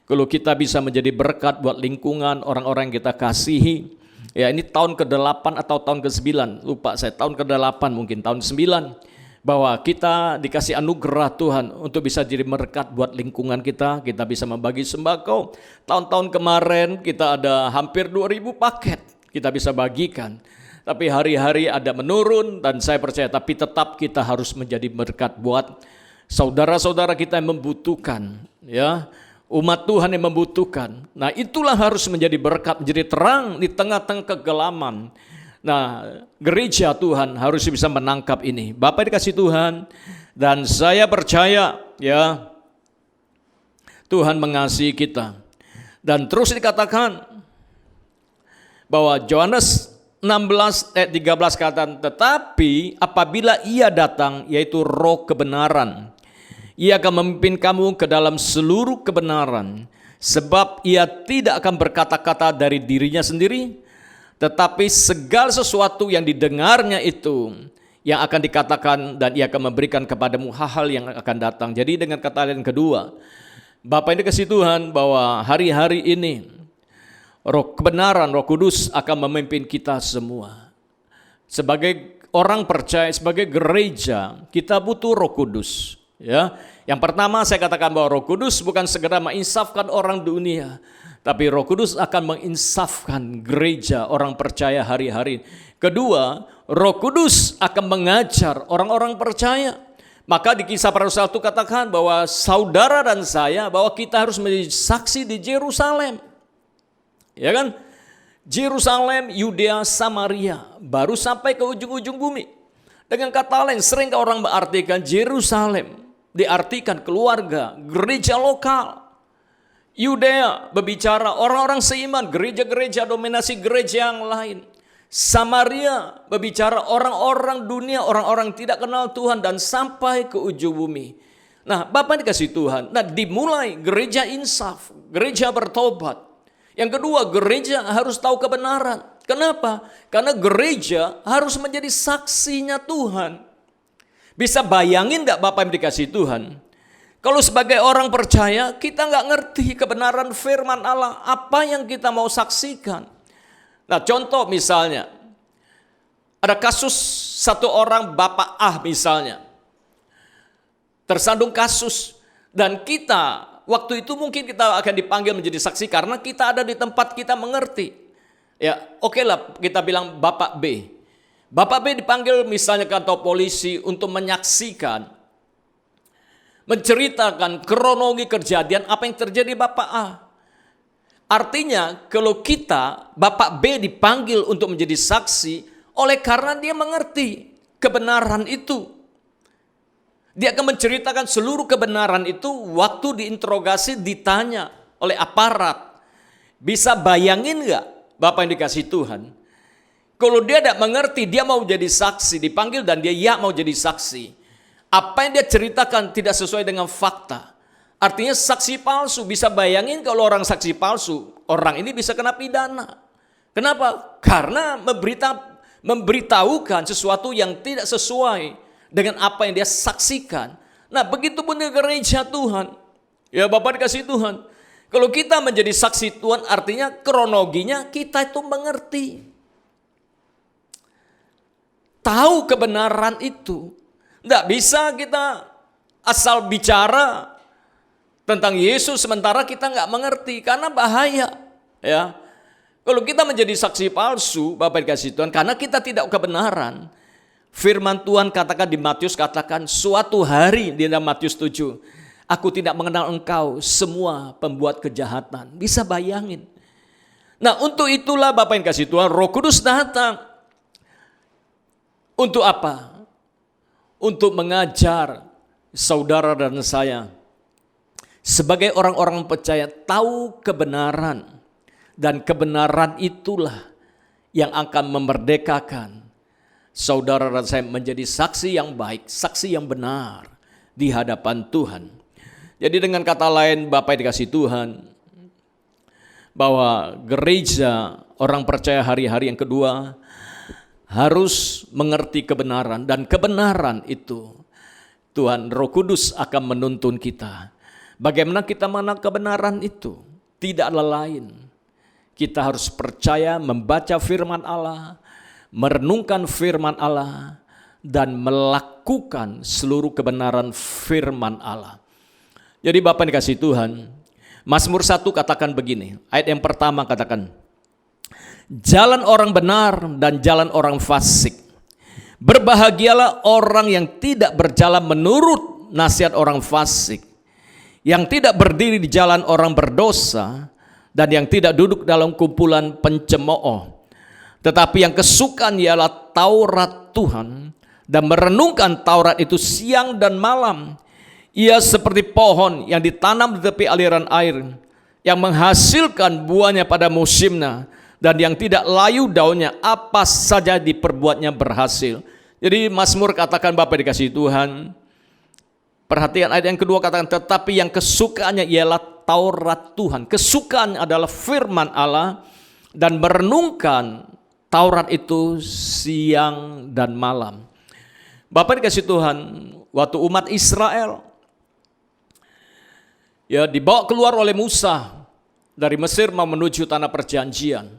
Kalau kita bisa menjadi berkat buat lingkungan, orang-orang yang kita kasihi. Ya, ini tahun ke-8 atau tahun ke-9, lupa saya, tahun ke-8 mungkin, tahun 9. Bahwa kita dikasih anugerah Tuhan untuk bisa jadi berkat buat lingkungan kita bisa membagi sembako. Tahun-tahun kemarin kita ada hampir 2.000 paket kita bisa bagikan. Tapi hari-hari ada menurun dan saya percaya, tapi tetap kita harus menjadi berkat buat saudara-saudara kita yang membutuhkan, ya, umat Tuhan yang membutuhkan. Nah, itulah harus menjadi berkat, menjadi terang di tengah-tengah kegelaman. Nah, gereja Tuhan harus bisa menangkap ini. Bapak dikasih Tuhan, dan saya percaya ya Tuhan mengasihi kita. Dan terus dikatakan bahwa Yohanes 16 ayat 13 katakan, tetapi apabila ia datang, yaitu Roh kebenaran, ia akan memimpin kamu ke dalam seluruh kebenaran, sebab ia tidak akan berkata-kata dari dirinya sendiri, tetapi segala sesuatu yang didengarnya itu yang akan dikatakan, dan ia akan memberikan kepadamu hal-hal yang akan datang. Jadi dengan kata yang kedua, Bapak ini kasih Tuhan bahwa hari-hari ini Roh kebenaran, Roh Kudus akan memimpin kita semua. Sebagai orang percaya, sebagai gereja, kita butuh Roh Kudus. Ya, Yang pertama saya katakan bahwa Roh Kudus bukan segera menginsafkan orang dunia, tapi Roh Kudus akan menginsafkan gereja orang percaya hari-hari. Kedua, Roh Kudus akan mengajar orang-orang percaya. Maka di Kisah Para Rasul itu katakan bahwa saudara dan saya, bahwa kita harus menjadi saksi di Yerusalem. Ya kan? Yerusalem, Yudea, Samaria, baru sampai ke ujung-ujung bumi. Dengan kata lain, sering orang mengartikan Yerusalem, diartikan keluarga, gereja lokal. Yudea berbicara orang-orang seiman, gereja-gereja dominasi gereja yang lain. Samaria berbicara orang-orang dunia, orang-orang tidak kenal Tuhan, dan sampai ke ujung bumi. Nah, Bapak dikasih Tuhan, nah dimulai gereja insaf, gereja bertobat. Yang kedua, gereja harus tahu kebenaran. Kenapa? Karena gereja harus menjadi saksinya Tuhan. Bisa bayangin gak Bapak yang dikasih Tuhan? Kalau sebagai orang percaya, kita gak ngerti kebenaran firman Allah, apa yang kita mau saksikan. Nah, contoh misalnya, ada kasus satu orang Bapak A misalnya, tersandung kasus, dan kita waktu itu mungkin kita akan dipanggil menjadi saksi karena kita ada di tempat kita mengerti. Ya, oke lah kita bilang Bapak B. Bapak B dipanggil misalnya ke kantor polisi untuk menyaksikan, menceritakan kronologi kejadian apa yang terjadi Bapak A. Artinya kalau kita, Bapak B dipanggil untuk menjadi saksi oleh karena dia mengerti kebenaran itu. Dia akan menceritakan seluruh kebenaran itu waktu diinterogasi ditanya oleh aparat. Bisa bayangin gak Bapak yang dikasih Tuhan? Kalau dia tidak mengerti, dia mau jadi saksi, dipanggil dan dia ya mau jadi saksi. Apa yang dia ceritakan tidak sesuai dengan fakta. Artinya saksi palsu. Bisa bayangin kalau orang saksi palsu, orang ini bisa kena pidana. Kenapa? Karena memberitahukan sesuatu yang tidak sesuai dengan apa yang dia saksikan. Nah, begitu pun di gereja Tuhan. Ya Bapak dikasih Tuhan. Kalau kita menjadi saksi Tuhan, artinya kronologinya kita itu mengerti. Tahu kebenaran itu. Tidak bisa kita asal bicara tentang Yesus sementara kita nggak mengerti, karena bahaya. Ya, kalau kita menjadi saksi palsu, Bapak dikasih Tuhan, karena kita tidak kebenaran. Firman Tuhan katakan di Matius, katakan suatu hari di dalam Matius 7, aku tidak mengenal engkau semua pembuat kejahatan. Bisa bayangin. Nah, untuk itulah Bapak yang kasih Tuhan, Roh Kudus datang. Untuk apa? Untuk mengajar saudara dan saya sebagai orang-orang percaya tahu kebenaran, dan kebenaran itulah yang akan memerdekakan saudara dan saya menjadi saksi yang baik, saksi yang benar di hadapan Tuhan. Jadi dengan kata lain Bapak dikasih Tuhan, bahwa gereja orang percaya hari-hari yang kedua harus mengerti kebenaran, dan kebenaran itu Tuhan Roh Kudus akan menuntun kita. Bagaimana kita mana kebenaran itu? Tidaklah lain. Kita harus percaya membaca firman Allah, merenungkan firman Allah, dan melakukan seluruh kebenaran firman Allah. Jadi Bapak dikasih Tuhan, Mazmur 1 katakan begini, ayat yang pertama katakan, jalan orang benar dan jalan orang fasik. Berbahagialah orang yang tidak berjalan menurut nasihat orang fasik, yang tidak berdiri di jalan orang berdosa, dan yang tidak duduk dalam kumpulan pencemooh. Tetapi yang kesukaan ialah Taurat Tuhan, dan merenungkan Taurat itu siang dan malam. Ia seperti pohon yang ditanam di tepi aliran air, yang menghasilkan buahnya pada musimnya, dan yang tidak layu daunnya, apa saja diperbuatnya berhasil. Jadi Mazmur katakan Bapak dikasih Tuhan, perhatian ayat yang kedua katakan, tetapi yang kesukaannya ialah Taurat Tuhan. Kesukaan adalah firman Allah, dan merenungkan Taurat itu siang dan malam. Bapak dikasih Tuhan, waktu umat Israel ya dibawa keluar oleh Musa dari Mesir mau menuju tanah perjanjian.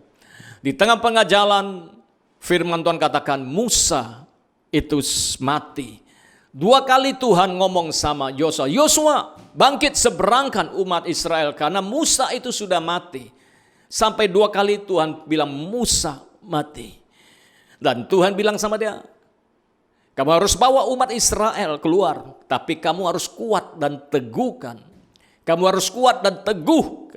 Di tengah-tengah jalan firman Tuhan katakan Musa itu mati. 2 kali Tuhan ngomong sama Yosua, Yosua bangkit seberangkan umat Israel karena Musa itu sudah mati. Sampai 2 kali Tuhan bilang Musa mati. Dan Tuhan bilang sama dia, kamu harus bawa umat Israel keluar, tapi kamu harus kuat dan teguhkan. Kamu harus kuat dan teguh.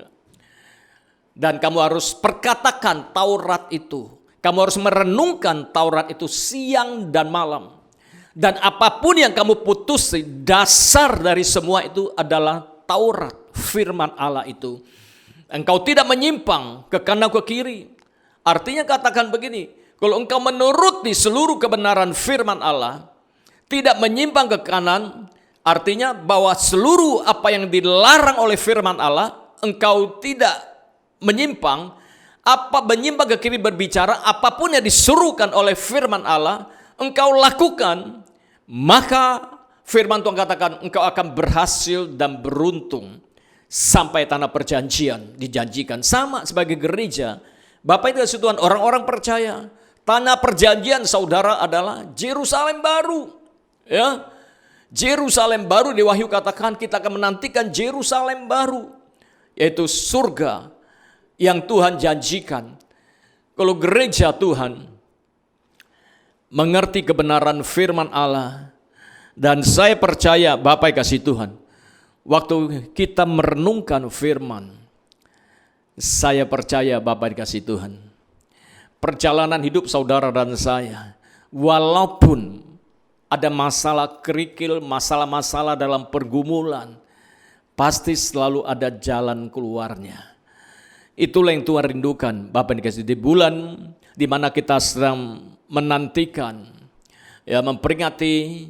Dan kamu harus perkatakan Taurat itu. Kamu harus merenungkan Taurat itu siang dan malam. Dan apapun yang kamu putusi, dasar dari semua itu adalah Taurat, firman Allah itu. Engkau tidak menyimpang ke kanan ke kiri. Artinya katakan begini, kalau engkau menuruti seluruh kebenaran firman Allah, tidak menyimpang ke kanan, artinya bahwa seluruh apa yang dilarang oleh firman Allah, engkau tidak menyimpang, menyimpang ke kiri berbicara, apapun yang disuruhkan oleh firman Allah, engkau lakukan, maka firman Tuhan katakan engkau akan berhasil dan beruntung sampai tanah perjanjian dijanjikan. Sama sebagai gereja, Bapak itu Tuhan, orang-orang percaya tanah perjanjian saudara adalah Yerusalem baru. Ya, Yerusalem baru di Wahyu katakan kita akan menantikan Yerusalem baru, yaitu surga yang Tuhan janjikan. Kalau gereja Tuhan mengerti kebenaran firman Allah, dan saya percaya Bapak kasih Tuhan, waktu kita merenungkan firman, saya percaya Bapak dikasih Tuhan, perjalanan hidup saudara dan saya, walaupun ada masalah kerikil, masalah-masalah dalam pergumulan, pasti selalu ada jalan keluarnya. Itulah yang Tuhan rindukan Bapak dikasih di bulan di mana kita sedang menantikan, ya, memperingati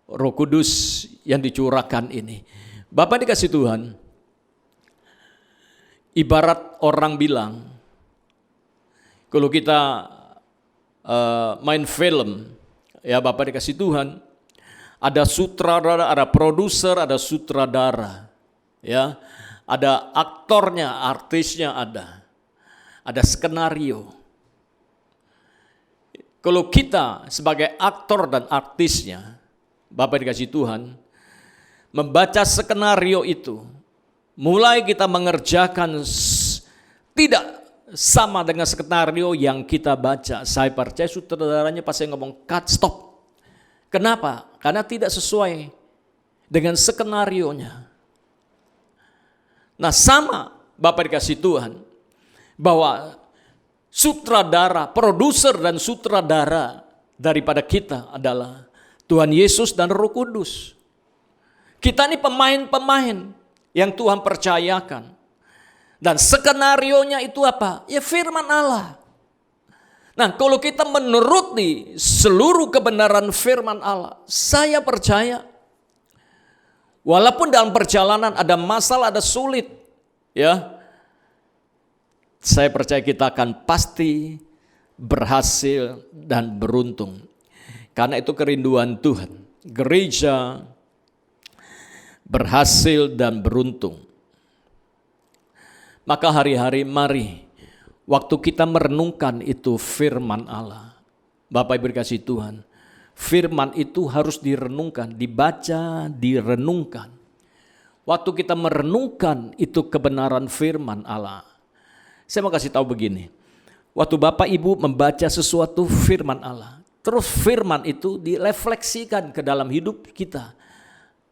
Roh Kudus yang dicurahkan ini. Bapak dikasih Tuhan, ibarat orang bilang, kalau kita main film, ya Bapak dikasih Tuhan, ada sutradara, ada produser, ada sutradara, ya, ada aktornya, artisnya ada skenario. Kalau kita sebagai aktor dan artisnya, Bapak dikasih Tuhan, membaca skenario itu, mulai kita mengerjakan tidak sama dengan skenario yang kita baca. Saya percaya sutradaranya pasti ngomong cut, stop. Kenapa? Karena tidak sesuai dengan skenarionya. Nah sama Bapak dikasih Tuhan, bahwa sutradara, produser dan sutradara daripada kita adalah Tuhan Yesus dan Roh Kudus. Kita ini pemain-pemain yang Tuhan percayakan. Dan skenarionya itu apa? Ya firman Allah. Nah, kalau kita menuruti seluruh kebenaran firman Allah, saya percaya walaupun dalam perjalanan ada masalah, ada sulit, ya, saya percaya kita akan pasti berhasil dan beruntung. Karena itu kerinduan Tuhan. Gereja berhasil dan beruntung. Maka hari-hari mari, waktu kita merenungkan itu firman Allah. Bapak Ibu dikasih Tuhan, firman itu harus direnungkan, dibaca, direnungkan. Waktu kita merenungkan itu kebenaran firman Allah. Saya mau kasih tahu begini, waktu Bapak Ibu membaca sesuatu firman Allah, terus firman itu direfleksikan ke dalam hidup kita,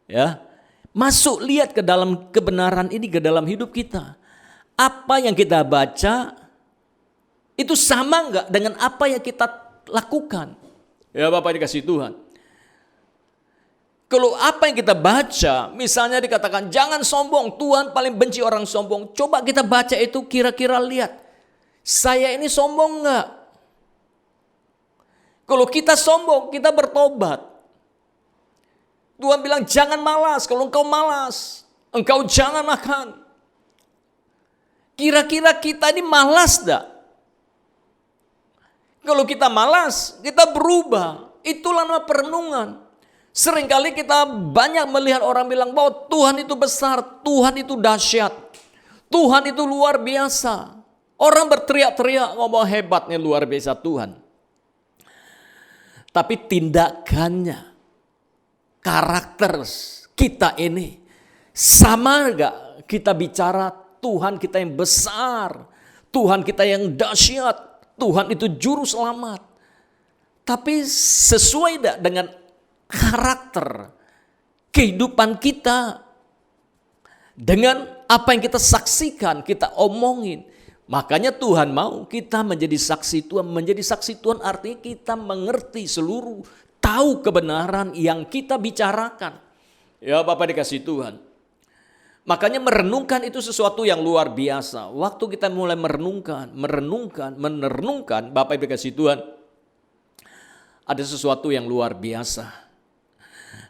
ya, masuk lihat ke dalam kebenaran ini ke dalam hidup kita. Apa yang kita baca itu sama enggak dengan apa yang kita lakukan? Ya Bapak dikasih Tuhan. Kalau apa yang kita baca, misalnya dikatakan jangan sombong, Tuhan paling benci orang sombong. Coba kita baca itu kira-kira lihat, saya ini sombong enggak? Kalau kita sombong, kita bertobat. Tuhan bilang jangan malas, kalau engkau malas, engkau jangan makan. Kira-kira kita ini malas enggak? Kalau kita malas, kita berubah. Itulah nama perenungan. Seringkali kita banyak melihat orang bilang bahwa Tuhan itu besar, Tuhan itu dahsyat, Tuhan itu luar biasa. Orang berteriak-teriak ngomong hebatnya luar biasa Tuhan. Tapi tindakannya karakter kita ini. Sama gak kita bicara Tuhan kita yang besar, Tuhan kita yang dahsyat, Tuhan itu juru selamat. Tapi sesuai gak dengan karakter kehidupan kita, dengan apa yang kita saksikan, kita omongin. Makanya Tuhan mau kita menjadi saksi Tuhan. Menjadi saksi Tuhan artinya kita mengerti seluruh, tahu kebenaran yang kita bicarakan. Ya Bapak dikasih Tuhan. Makanya merenungkan itu sesuatu yang luar biasa. Waktu kita mulai merenungkan, Bapak dikasih Tuhan, ada sesuatu yang luar biasa.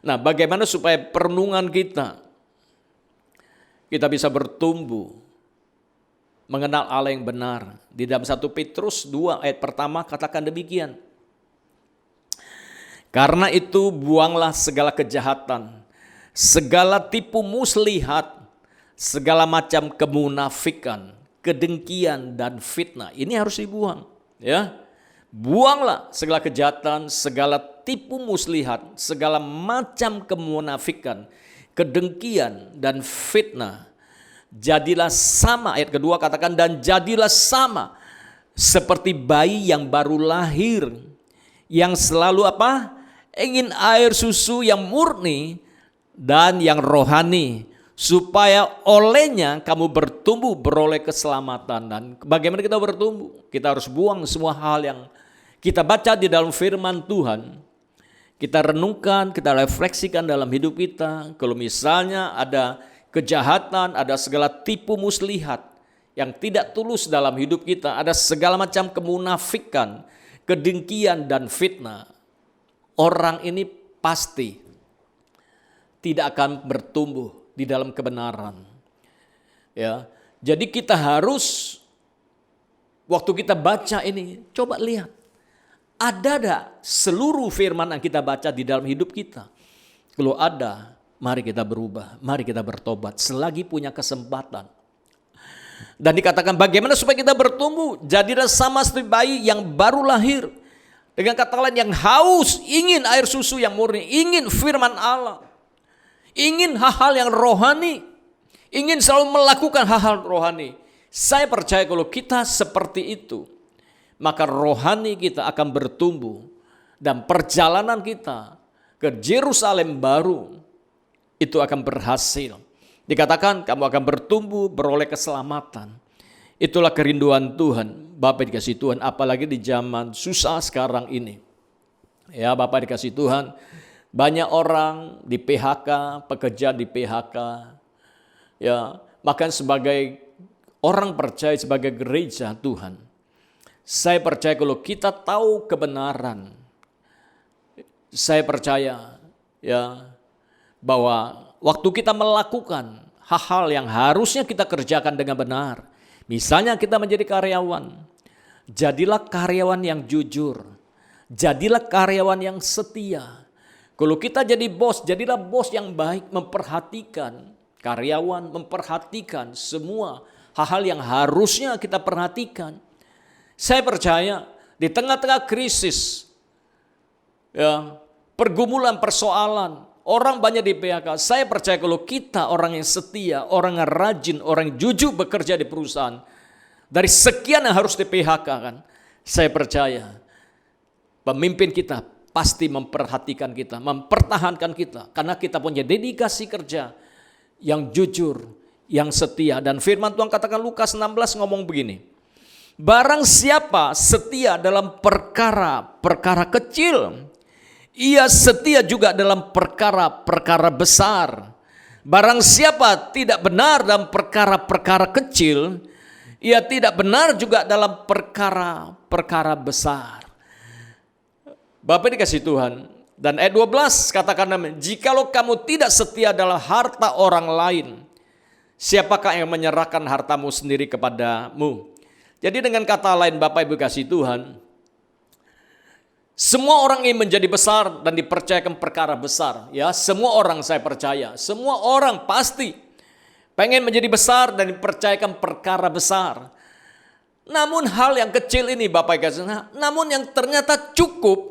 Nah, bagaimana supaya perenungan kita bisa bertumbuh, mengenal Allah yang benar. Di dalam 1 Petrus 2 ayat pertama katakan demikian. Karena itu buanglah segala kejahatan, segala tipu muslihat, segala macam kemunafikan, kedengkian dan fitnah. Ini harus dibuang, ya. Buanglah segala kejahatan, segala tipu muslihat, segala macam kemunafikan, kedengkian dan fitnah. Jadilah sama, ayat kedua katakan, dan jadilah sama seperti bayi yang baru lahir, yang selalu apa? Ingin air susu yang murni dan yang rohani, supaya olehnya kamu bertumbuh beroleh keselamatan. Dan bagaimana kita bertumbuh? Kita harus buang semua hal yang kita baca di dalam firman Tuhan. Kita renungkan, kita refleksikan dalam hidup kita. Kalau misalnya ada kejahatan, ada segala tipu muslihat yang tidak tulus dalam hidup kita, ada segala macam kemunafikan, kedengkian dan fitnah, orang ini pasti tidak akan bertumbuh di dalam kebenaran. Ya, jadi kita harus waktu kita baca ini, coba lihat. Ada tak seluruh firman yang kita baca di dalam hidup kita? Kalau ada, mari kita berubah, mari kita bertobat selagi punya kesempatan. Dan dikatakan bagaimana supaya kita bertumbuh? Jadilah sama seperti bayi yang baru lahir. Dengan kata lain yang haus, ingin air susu yang murni, ingin firman Allah. Ingin hal-hal yang rohani, ingin selalu melakukan hal-hal rohani. Saya percaya kalau kita seperti itu, maka rohani kita akan bertumbuh dan perjalanan kita ke Yerusalem baru itu akan berhasil. Dikatakan kamu akan bertumbuh beroleh keselamatan. Itulah kerinduan Tuhan. Bapak dikasih Tuhan, apalagi di zaman susah sekarang ini. Ya Bapak dikasih Tuhan, banyak orang di PHK, pekerja di PHK. Ya, bahkan sebagai orang percaya, sebagai gereja Tuhan, saya percaya kalau kita tahu kebenaran, saya percaya ya bahwa waktu kita melakukan hal-hal yang harusnya kita kerjakan dengan benar, misalnya kita menjadi karyawan, jadilah karyawan yang jujur, jadilah karyawan yang setia. Kalau kita jadi bos, jadilah bos yang baik, memperhatikan karyawan, memperhatikan semua hal-hal yang harusnya kita perhatikan. Saya percaya di tengah-tengah krisis, ya, pergumulan, persoalan, orang banyak di PHK. Saya percaya kalau kita orang yang setia, orang yang rajin, orang yang jujur bekerja di perusahaan, dari sekian yang harus di PHK kan, saya percaya pemimpin kita pasti memperhatikan kita, mempertahankan kita, karena kita punya dedikasi kerja yang jujur, yang setia. Dan firman Tuhan katakan Lukas 16 ngomong begini, barang siapa setia dalam perkara-perkara kecil, ia setia juga dalam perkara-perkara besar. Barang siapa tidak benar dalam perkara-perkara kecil, ia tidak benar juga dalam perkara-perkara besar. Bapak dikasih Tuhan. Dan ayat 12 katakan, jikalau kamu tidak setia dalam harta orang lain, siapakah yang menyerahkan hartamu sendiri kepadamu? Jadi dengan kata lain Bapak Ibu kasih Tuhan, semua orang ingin menjadi besar dan dipercayakan perkara besar. Ya, semua orang saya percaya, semua orang pasti pengen menjadi besar dan dipercayakan perkara besar. Namun hal yang kecil ini Bapak Ibu kasih, namun yang ternyata cukup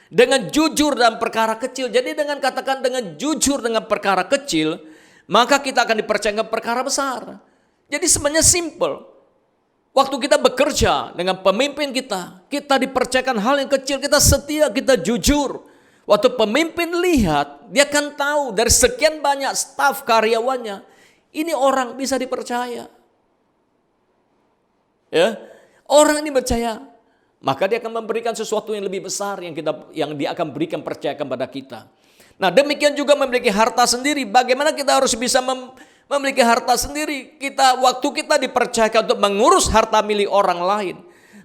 Dengan jujur dalam perkara kecil. Jadi dengan katakan dengan jujur dengan perkara kecil, maka kita akan dipercayakan perkara besar. Jadi sebenarnya simple. Waktu kita bekerja dengan pemimpin kita dipercayakan hal yang kecil, kita setia, kita jujur. Waktu pemimpin lihat, dia akan tahu dari sekian banyak staf karyawannya, ini orang bisa dipercaya. Ya, orang ini percaya, maka dia akan memberikan sesuatu yang lebih besar yang dia akan berikan percayakan pada kita. Nah, demikian juga memiliki harta sendiri. Bagaimana kita harus bisa memiliki harta sendiri? Waktu kita dipercayakan untuk mengurus harta milik orang lain,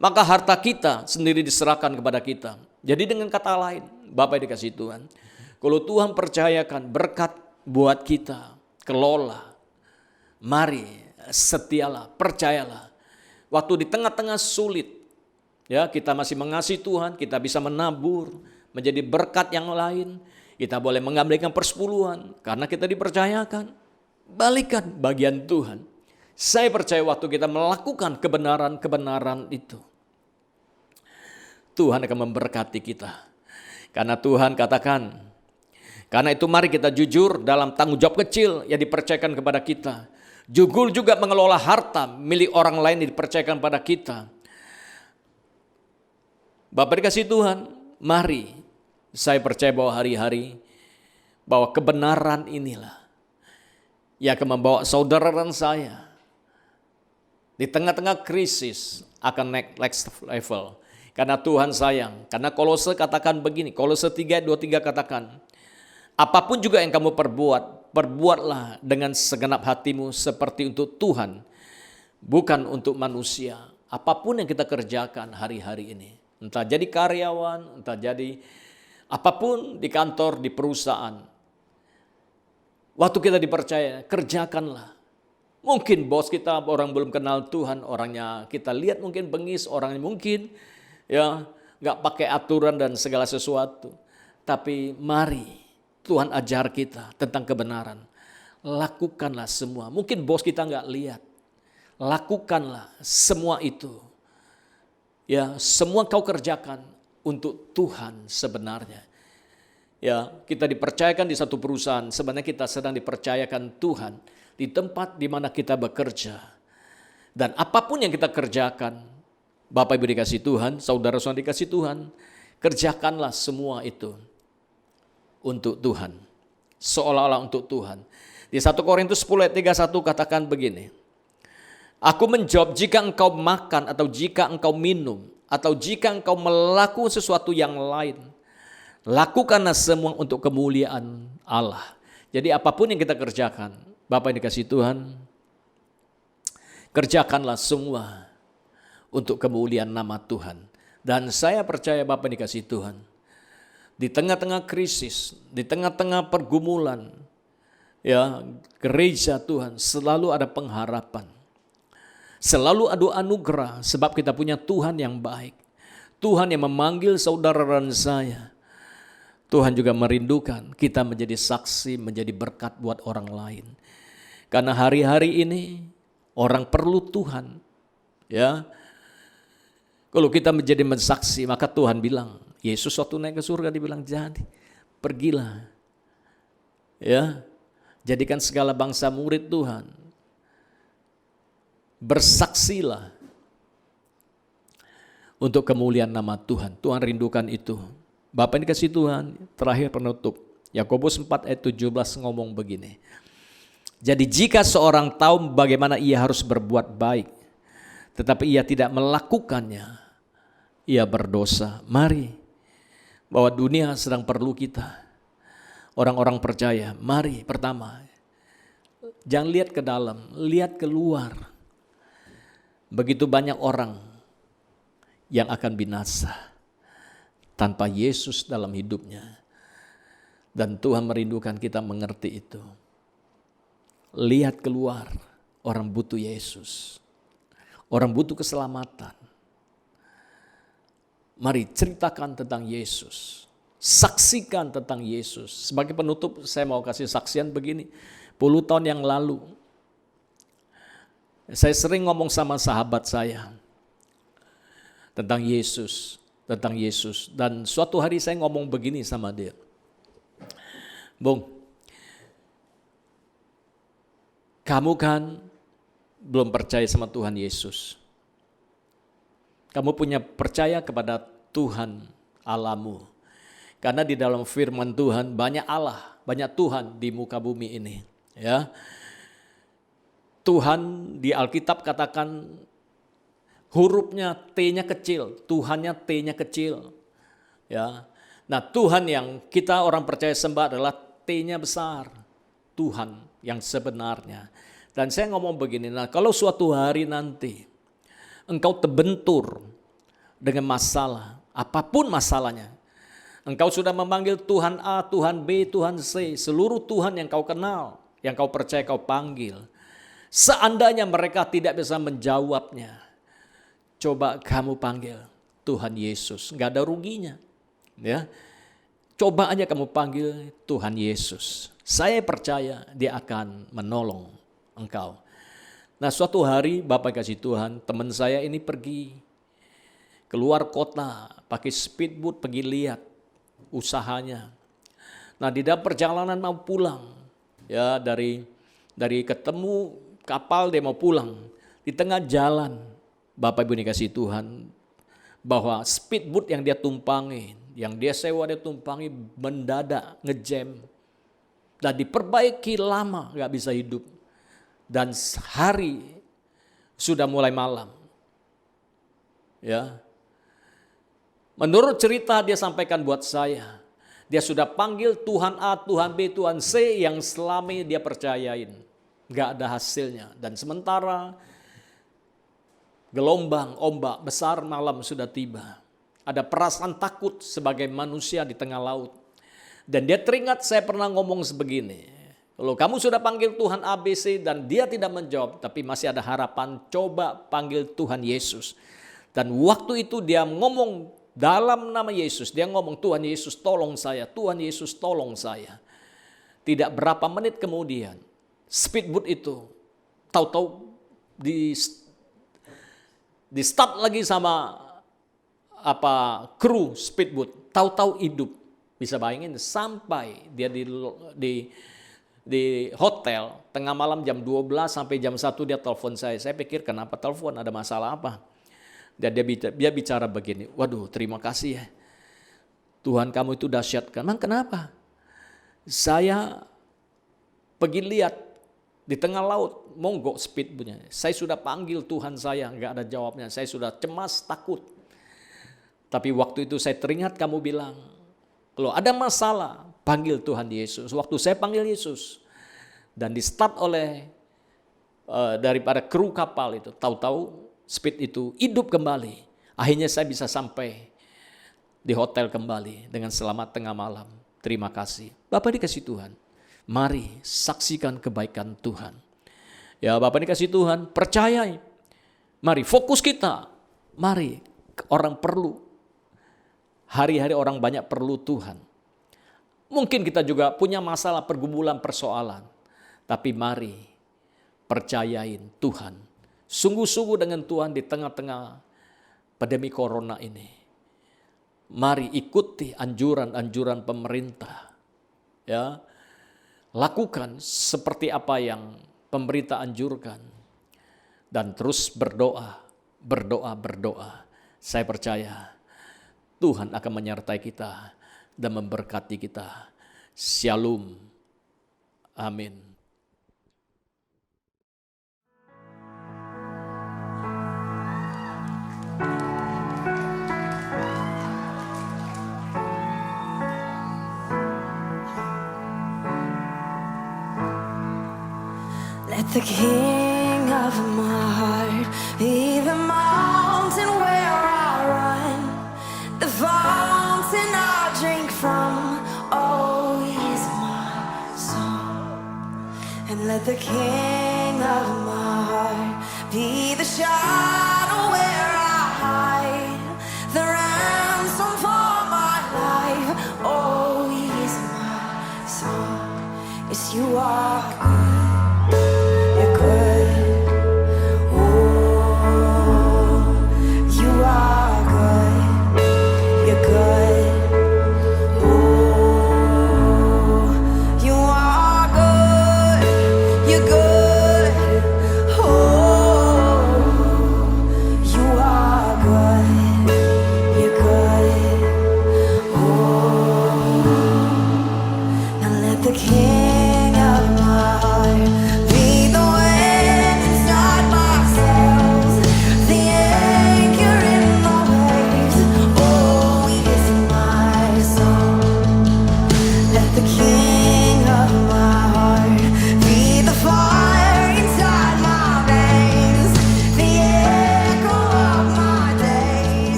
maka harta kita sendiri diserahkan kepada kita. Jadi dengan kata lain, Bapak dikasih Tuhan, kalau Tuhan percayakan berkat buat kita, kelola, mari setialah, percayalah. Waktu di tengah-tengah sulit, ya kita masih mengasihi Tuhan, kita bisa menabur menjadi berkat yang lain. Kita boleh mengambilkan persepuluhan karena kita dipercayakan. Balikan bagian Tuhan. Saya percaya waktu kita melakukan kebenaran-kebenaran itu, Tuhan akan memberkati kita. Karena Tuhan katakan, karena itu mari kita jujur dalam tanggung jawab kecil yang dipercayakan kepada kita. Jujur juga mengelola harta milik orang lain yang dipercayakan pada kita. Bapak dikasih Tuhan, mari saya percaya bahwa hari-hari, bahwa kebenaran inilah yang akan membawa saudara dan saya di tengah-tengah krisis akan naik next level. Karena Tuhan sayang, karena Kolose katakan begini, Kolose 3:23 katakan, apapun juga yang kamu perbuatlah dengan segenap hatimu seperti untuk Tuhan, bukan untuk manusia. Apapun yang kita kerjakan hari-hari ini, entah jadi karyawan, entah jadi apapun di kantor, di perusahaan, waktu kita dipercaya, kerjakanlah. Mungkin bos kita orang belum kenal Tuhan, orangnya kita lihat mungkin bengis, orangnya mungkin ya nggak pakai aturan dan segala sesuatu. Tapi mari Tuhan ajar kita tentang kebenaran. Lakukanlah semua. Mungkin bos kita nggak lihat. Lakukanlah semua itu. Ya, semua kau kerjakan untuk Tuhan sebenarnya. Ya, kita dipercayakan di satu perusahaan. Sebenarnya kita sedang dipercayakan Tuhan di tempat di mana kita bekerja. Dan apapun yang kita kerjakan, Bapak Ibu dikasih Tuhan, saudara-saudara dikasih Tuhan, kerjakanlah semua itu untuk Tuhan. Seolah-olah untuk Tuhan. Di 1 Korintus 10:31 katakan begini. Aku menjawab, jika engkau makan atau jika engkau minum atau jika engkau melakukan sesuatu yang lain, lakukanlah semua untuk kemuliaan Allah. Jadi apapun yang kita kerjakan, Bapak yang dikasih Tuhan, kerjakanlah semua untuk kemuliaan nama Tuhan. Dan saya percaya Bapak yang dikasih Tuhan, di tengah-tengah krisis, di tengah-tengah pergumulan, ya gereja Tuhan selalu ada pengharapan. Selalu ada anugerah sebab kita punya Tuhan yang baik. Tuhan yang memanggil saudara dan saya. Tuhan juga merindukan kita menjadi saksi, menjadi berkat buat orang lain. Karena hari-hari ini orang perlu Tuhan. Ya, kalau kita menjadi mensaksi, maka Tuhan bilang, Yesus waktu naik ke surga dibilang, jadi pergilah. Ya, jadikan segala bangsa murid Tuhan. Bersaksilah untuk kemuliaan nama Tuhan. Tuhan rindukan itu. Bapak ini kasih Tuhan, terakhir penutup. Yakobus 4:17 ngomong begini. Jadi jika seorang tahu bagaimana ia harus berbuat baik, tetapi ia tidak melakukannya, ia berdosa. Mari, bahwa dunia sedang perlu kita. Orang-orang percaya, mari pertama, jangan lihat ke dalam, lihat keluar. Begitu banyak orang yang akan binasa tanpa Yesus dalam hidupnya. Dan Tuhan merindukan kita mengerti itu. Lihat keluar, orang butuh Yesus. Orang butuh keselamatan. Mari ceritakan tentang Yesus. Saksikan tentang Yesus. Sebagai penutup saya mau kasih saksian begini. 10 tahun yang lalu, saya sering ngomong sama sahabat saya tentang Yesus. tentang Yesus. Dan suatu hari saya ngomong begini sama dia. Bung, kamu kan belum percaya sama Tuhan Yesus. Kamu punya percaya kepada Tuhan Allahmu. Karena di dalam firman Tuhan banyak Allah, banyak Tuhan di muka bumi ini. Ya, Tuhan di Alkitab katakan hurufnya T-nya kecil, Tuhannya T-nya kecil. Ya, nah Tuhan yang kita orang percaya sembah adalah T-nya besar, Tuhan yang sebenarnya. Dan saya ngomong begini, nah kalau suatu hari nanti engkau terbentur dengan masalah, apapun masalahnya, engkau sudah memanggil Tuhan A, Tuhan B, Tuhan C, seluruh Tuhan yang kau kenal, yang kau percaya kau panggil. Seandainya mereka tidak bisa menjawabnya, coba kamu panggil Tuhan Yesus, nggak ada ruginya. Ya, coba aja kamu panggil Tuhan Yesus. Saya percaya dia akan menolong engkau. Nah suatu hari Bapak kasih Tuhan, teman saya ini pergi keluar kota, pakai speedboat pergi lihat usahanya. Nah di dalam perjalanan mau pulang, ya dari ketemu kapal dia mau pulang, di tengah jalan Bapak Ibu dikasih Tuhan bahwa speedboat yang dia tumpangi, yang dia sewa dia tumpangi mendadak ngejam dan diperbaiki lama nggak bisa hidup. Dan hari sudah mulai malam. Ya. Menurut cerita dia sampaikan buat saya, dia sudah panggil Tuhan A, Tuhan B, Tuhan C yang selama ini dia percayain. Gak ada hasilnya. Dan sementara gelombang, ombak besar malam sudah tiba. Ada perasaan takut sebagai manusia di tengah laut. Dan dia teringat saya pernah ngomong sebegini. Kalau kamu sudah panggil Tuhan ABC dan dia tidak menjawab, tapi masih ada harapan, coba panggil Tuhan Yesus. Dan waktu itu dia ngomong dalam nama Yesus, dia ngomong Tuhan Yesus tolong saya, Tuhan Yesus tolong saya. Tidak berapa menit kemudian, speedboat itu tahu-tahu di start lagi sama kru speedboat, tahu-tahu hidup. Bisa bayangin sampai dia di hotel, tengah malam jam 12 sampai jam 1 dia telepon saya. Saya pikir kenapa telepon, ada masalah apa? Dan dia bicara begini, waduh terima kasih ya. Tuhan kamu itu dahsyat. Emang kenapa? Saya pergi lihat di tengah laut, monggok speedboatnya. Saya sudah panggil Tuhan saya, nggak ada jawabnya. Saya sudah cemas, takut. Tapi waktu itu saya teringat kamu bilang, kalau ada masalah, panggil Tuhan Yesus. Waktu saya panggil Yesus dan di start oleh daripada kru kapal itu, tahu-tahu speed itu hidup kembali. Akhirnya saya bisa sampai di hotel kembali dengan selamat tengah malam. Terima kasih. Bapak dikasih Tuhan, mari saksikan kebaikan Tuhan. Ya Bapak dikasih Tuhan, percayai. Mari fokus kita. Mari orang perlu. Hari-hari orang banyak perlu Tuhan. Mungkin kita juga punya masalah, pergumulan, persoalan. Tapi mari percayain Tuhan. Sungguh-sungguh dengan Tuhan di tengah-tengah pandemi corona ini. Mari ikuti anjuran-anjuran pemerintah. Ya, lakukan seperti apa yang pemerintah anjurkan. Dan terus berdoa, berdoa. Saya percaya Tuhan akan menyertai kita dan memberkati kita. Shalom. Amin. Let the King of my heart be the mountain where I run, the fountain I drink from. Oh, he's my song. And let the King of my heart be the shadow where I hide, the ransom for my life. Oh, he's my song. Yes, you are good. You're good. Oh, you are good.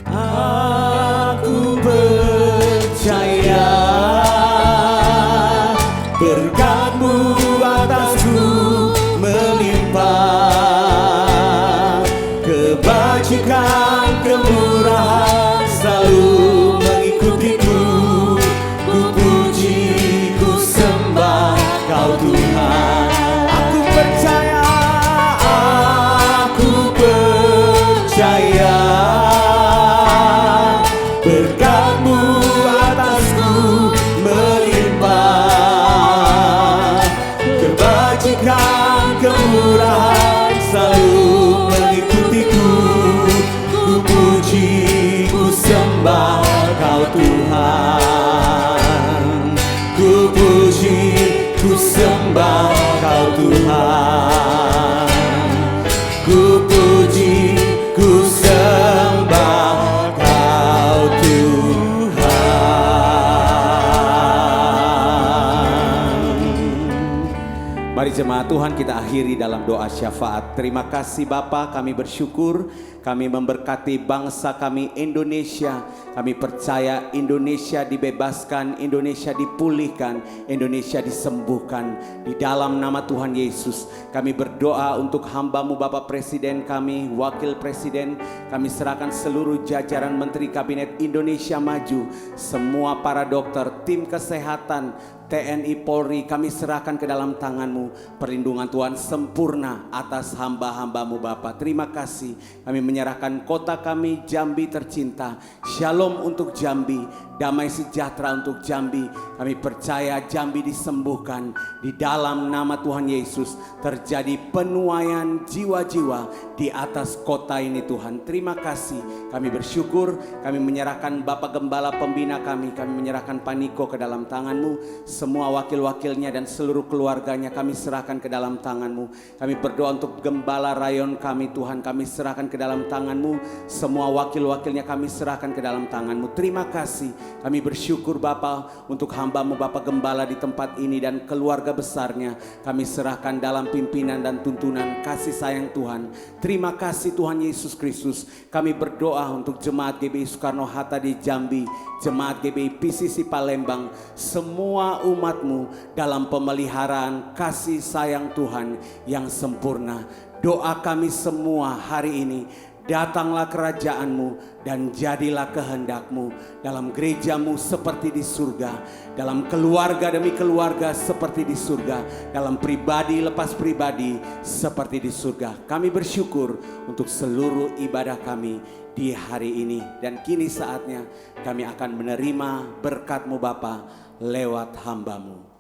Aku percaya berkat-Mu atasku melimpah, kebajikan kemurahan selalu mengikutiku. Ku puji, ku sembah Kau Tuhan. Aku percaya berkat-Mu atasku melimpah, kebajikan kemurahan selalu mengikutiku. Ku puji, ku sembah Kau Tuhan. Ku puji, ku sembah Kau Tuhan. Ku puji, ku sembah Kau Tuhan. Mari jemaat Tuhan, kita akhiri dalam doa syafaat. Terima kasih Bapa, kami bersyukur, kami memberkati bangsa kami Indonesia. Kami percaya Indonesia dibebaskan, Indonesia dipulihkan, Indonesia disembuhkan. Di dalam nama Tuhan Yesus, kami berdoa untuk hamba-Mu Bapak Presiden kami, Wakil Presiden. Kami serahkan seluruh jajaran Menteri Kabinet Indonesia Maju, semua para dokter, tim kesehatan, TNI Polri, kami serahkan ke dalam tangan-Mu. Perlindungan Tuhan sempurna atas hamba-hamba-Mu Bapa. Terima kasih. Kami menyerahkan kota kami Jambi tercinta. Shalom untuk Jambi, damai sejahtera untuk Jambi. Kami percaya Jambi disembuhkan. Di dalam nama Tuhan Yesus terjadi penuaian jiwa-jiwa di atas kota ini Tuhan. Terima kasih. Kami bersyukur. Kami menyerahkan Bapak Gembala Pembina kami. Kami menyerahkan Pak Niko ke dalam tangan-Mu. Semua wakil-wakilnya dan seluruh keluarganya kami serahkan ke dalam tangan-Mu. Kami berdoa untuk Gembala Rayon kami Tuhan, kami serahkan ke dalam tangan-Mu. Semua wakil-wakilnya kami serahkan ke dalam tangan-Mu. Terima kasih. Kami bersyukur Bapa untuk hamba-Mu Bapak Gembala di tempat ini dan keluarga besarnya. Kami serahkan dalam pimpinan dan tuntunan kasih sayang Tuhan. Terima kasih Tuhan Yesus Kristus. Kami berdoa untuk jemaat GBI Soekarno-Hatta di Jambi, jemaat GBI PCC Palembang, semua umat-Mu dalam pemeliharaan kasih sayang Tuhan yang sempurna. Doa kami semua hari ini, datanglah kerajaan-Mu dan jadilah kehendak-Mu dalam gereja-Mu seperti di surga, dalam keluarga demi keluarga seperti di surga, dalam pribadi lepas pribadi seperti di surga. Kami bersyukur untuk seluruh ibadah kami di hari ini, dan kini saatnya kami akan menerima berkat-Mu Bapa lewat hamba-Mu.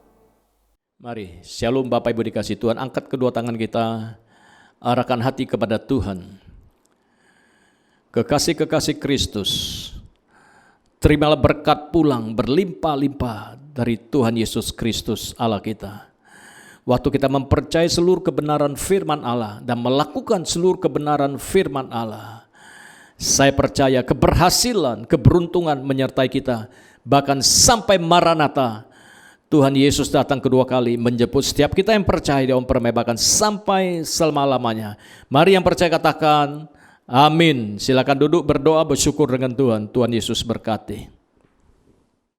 Mari, shalom Bapak Ibu dikasih Tuhan, angkat kedua tangan kita, arahkan hati kepada Tuhan. Kekasih-kekasih Kristus, terimalah berkat pulang berlimpah-limpah dari Tuhan Yesus Kristus Allah kita. Waktu kita mempercayai seluruh kebenaran firman Allah dan melakukan seluruh kebenaran firman Allah, saya percaya keberhasilan, keberuntungan menyertai kita. Bahkan sampai Maranatha, Tuhan Yesus datang kedua kali menjemput setiap kita yang percaya di permai, bahkan sampai selama-lamanya. Mari yang percaya katakan amin. Silakan duduk, berdoa, bersyukur dengan Tuhan. Tuhan Yesus berkati.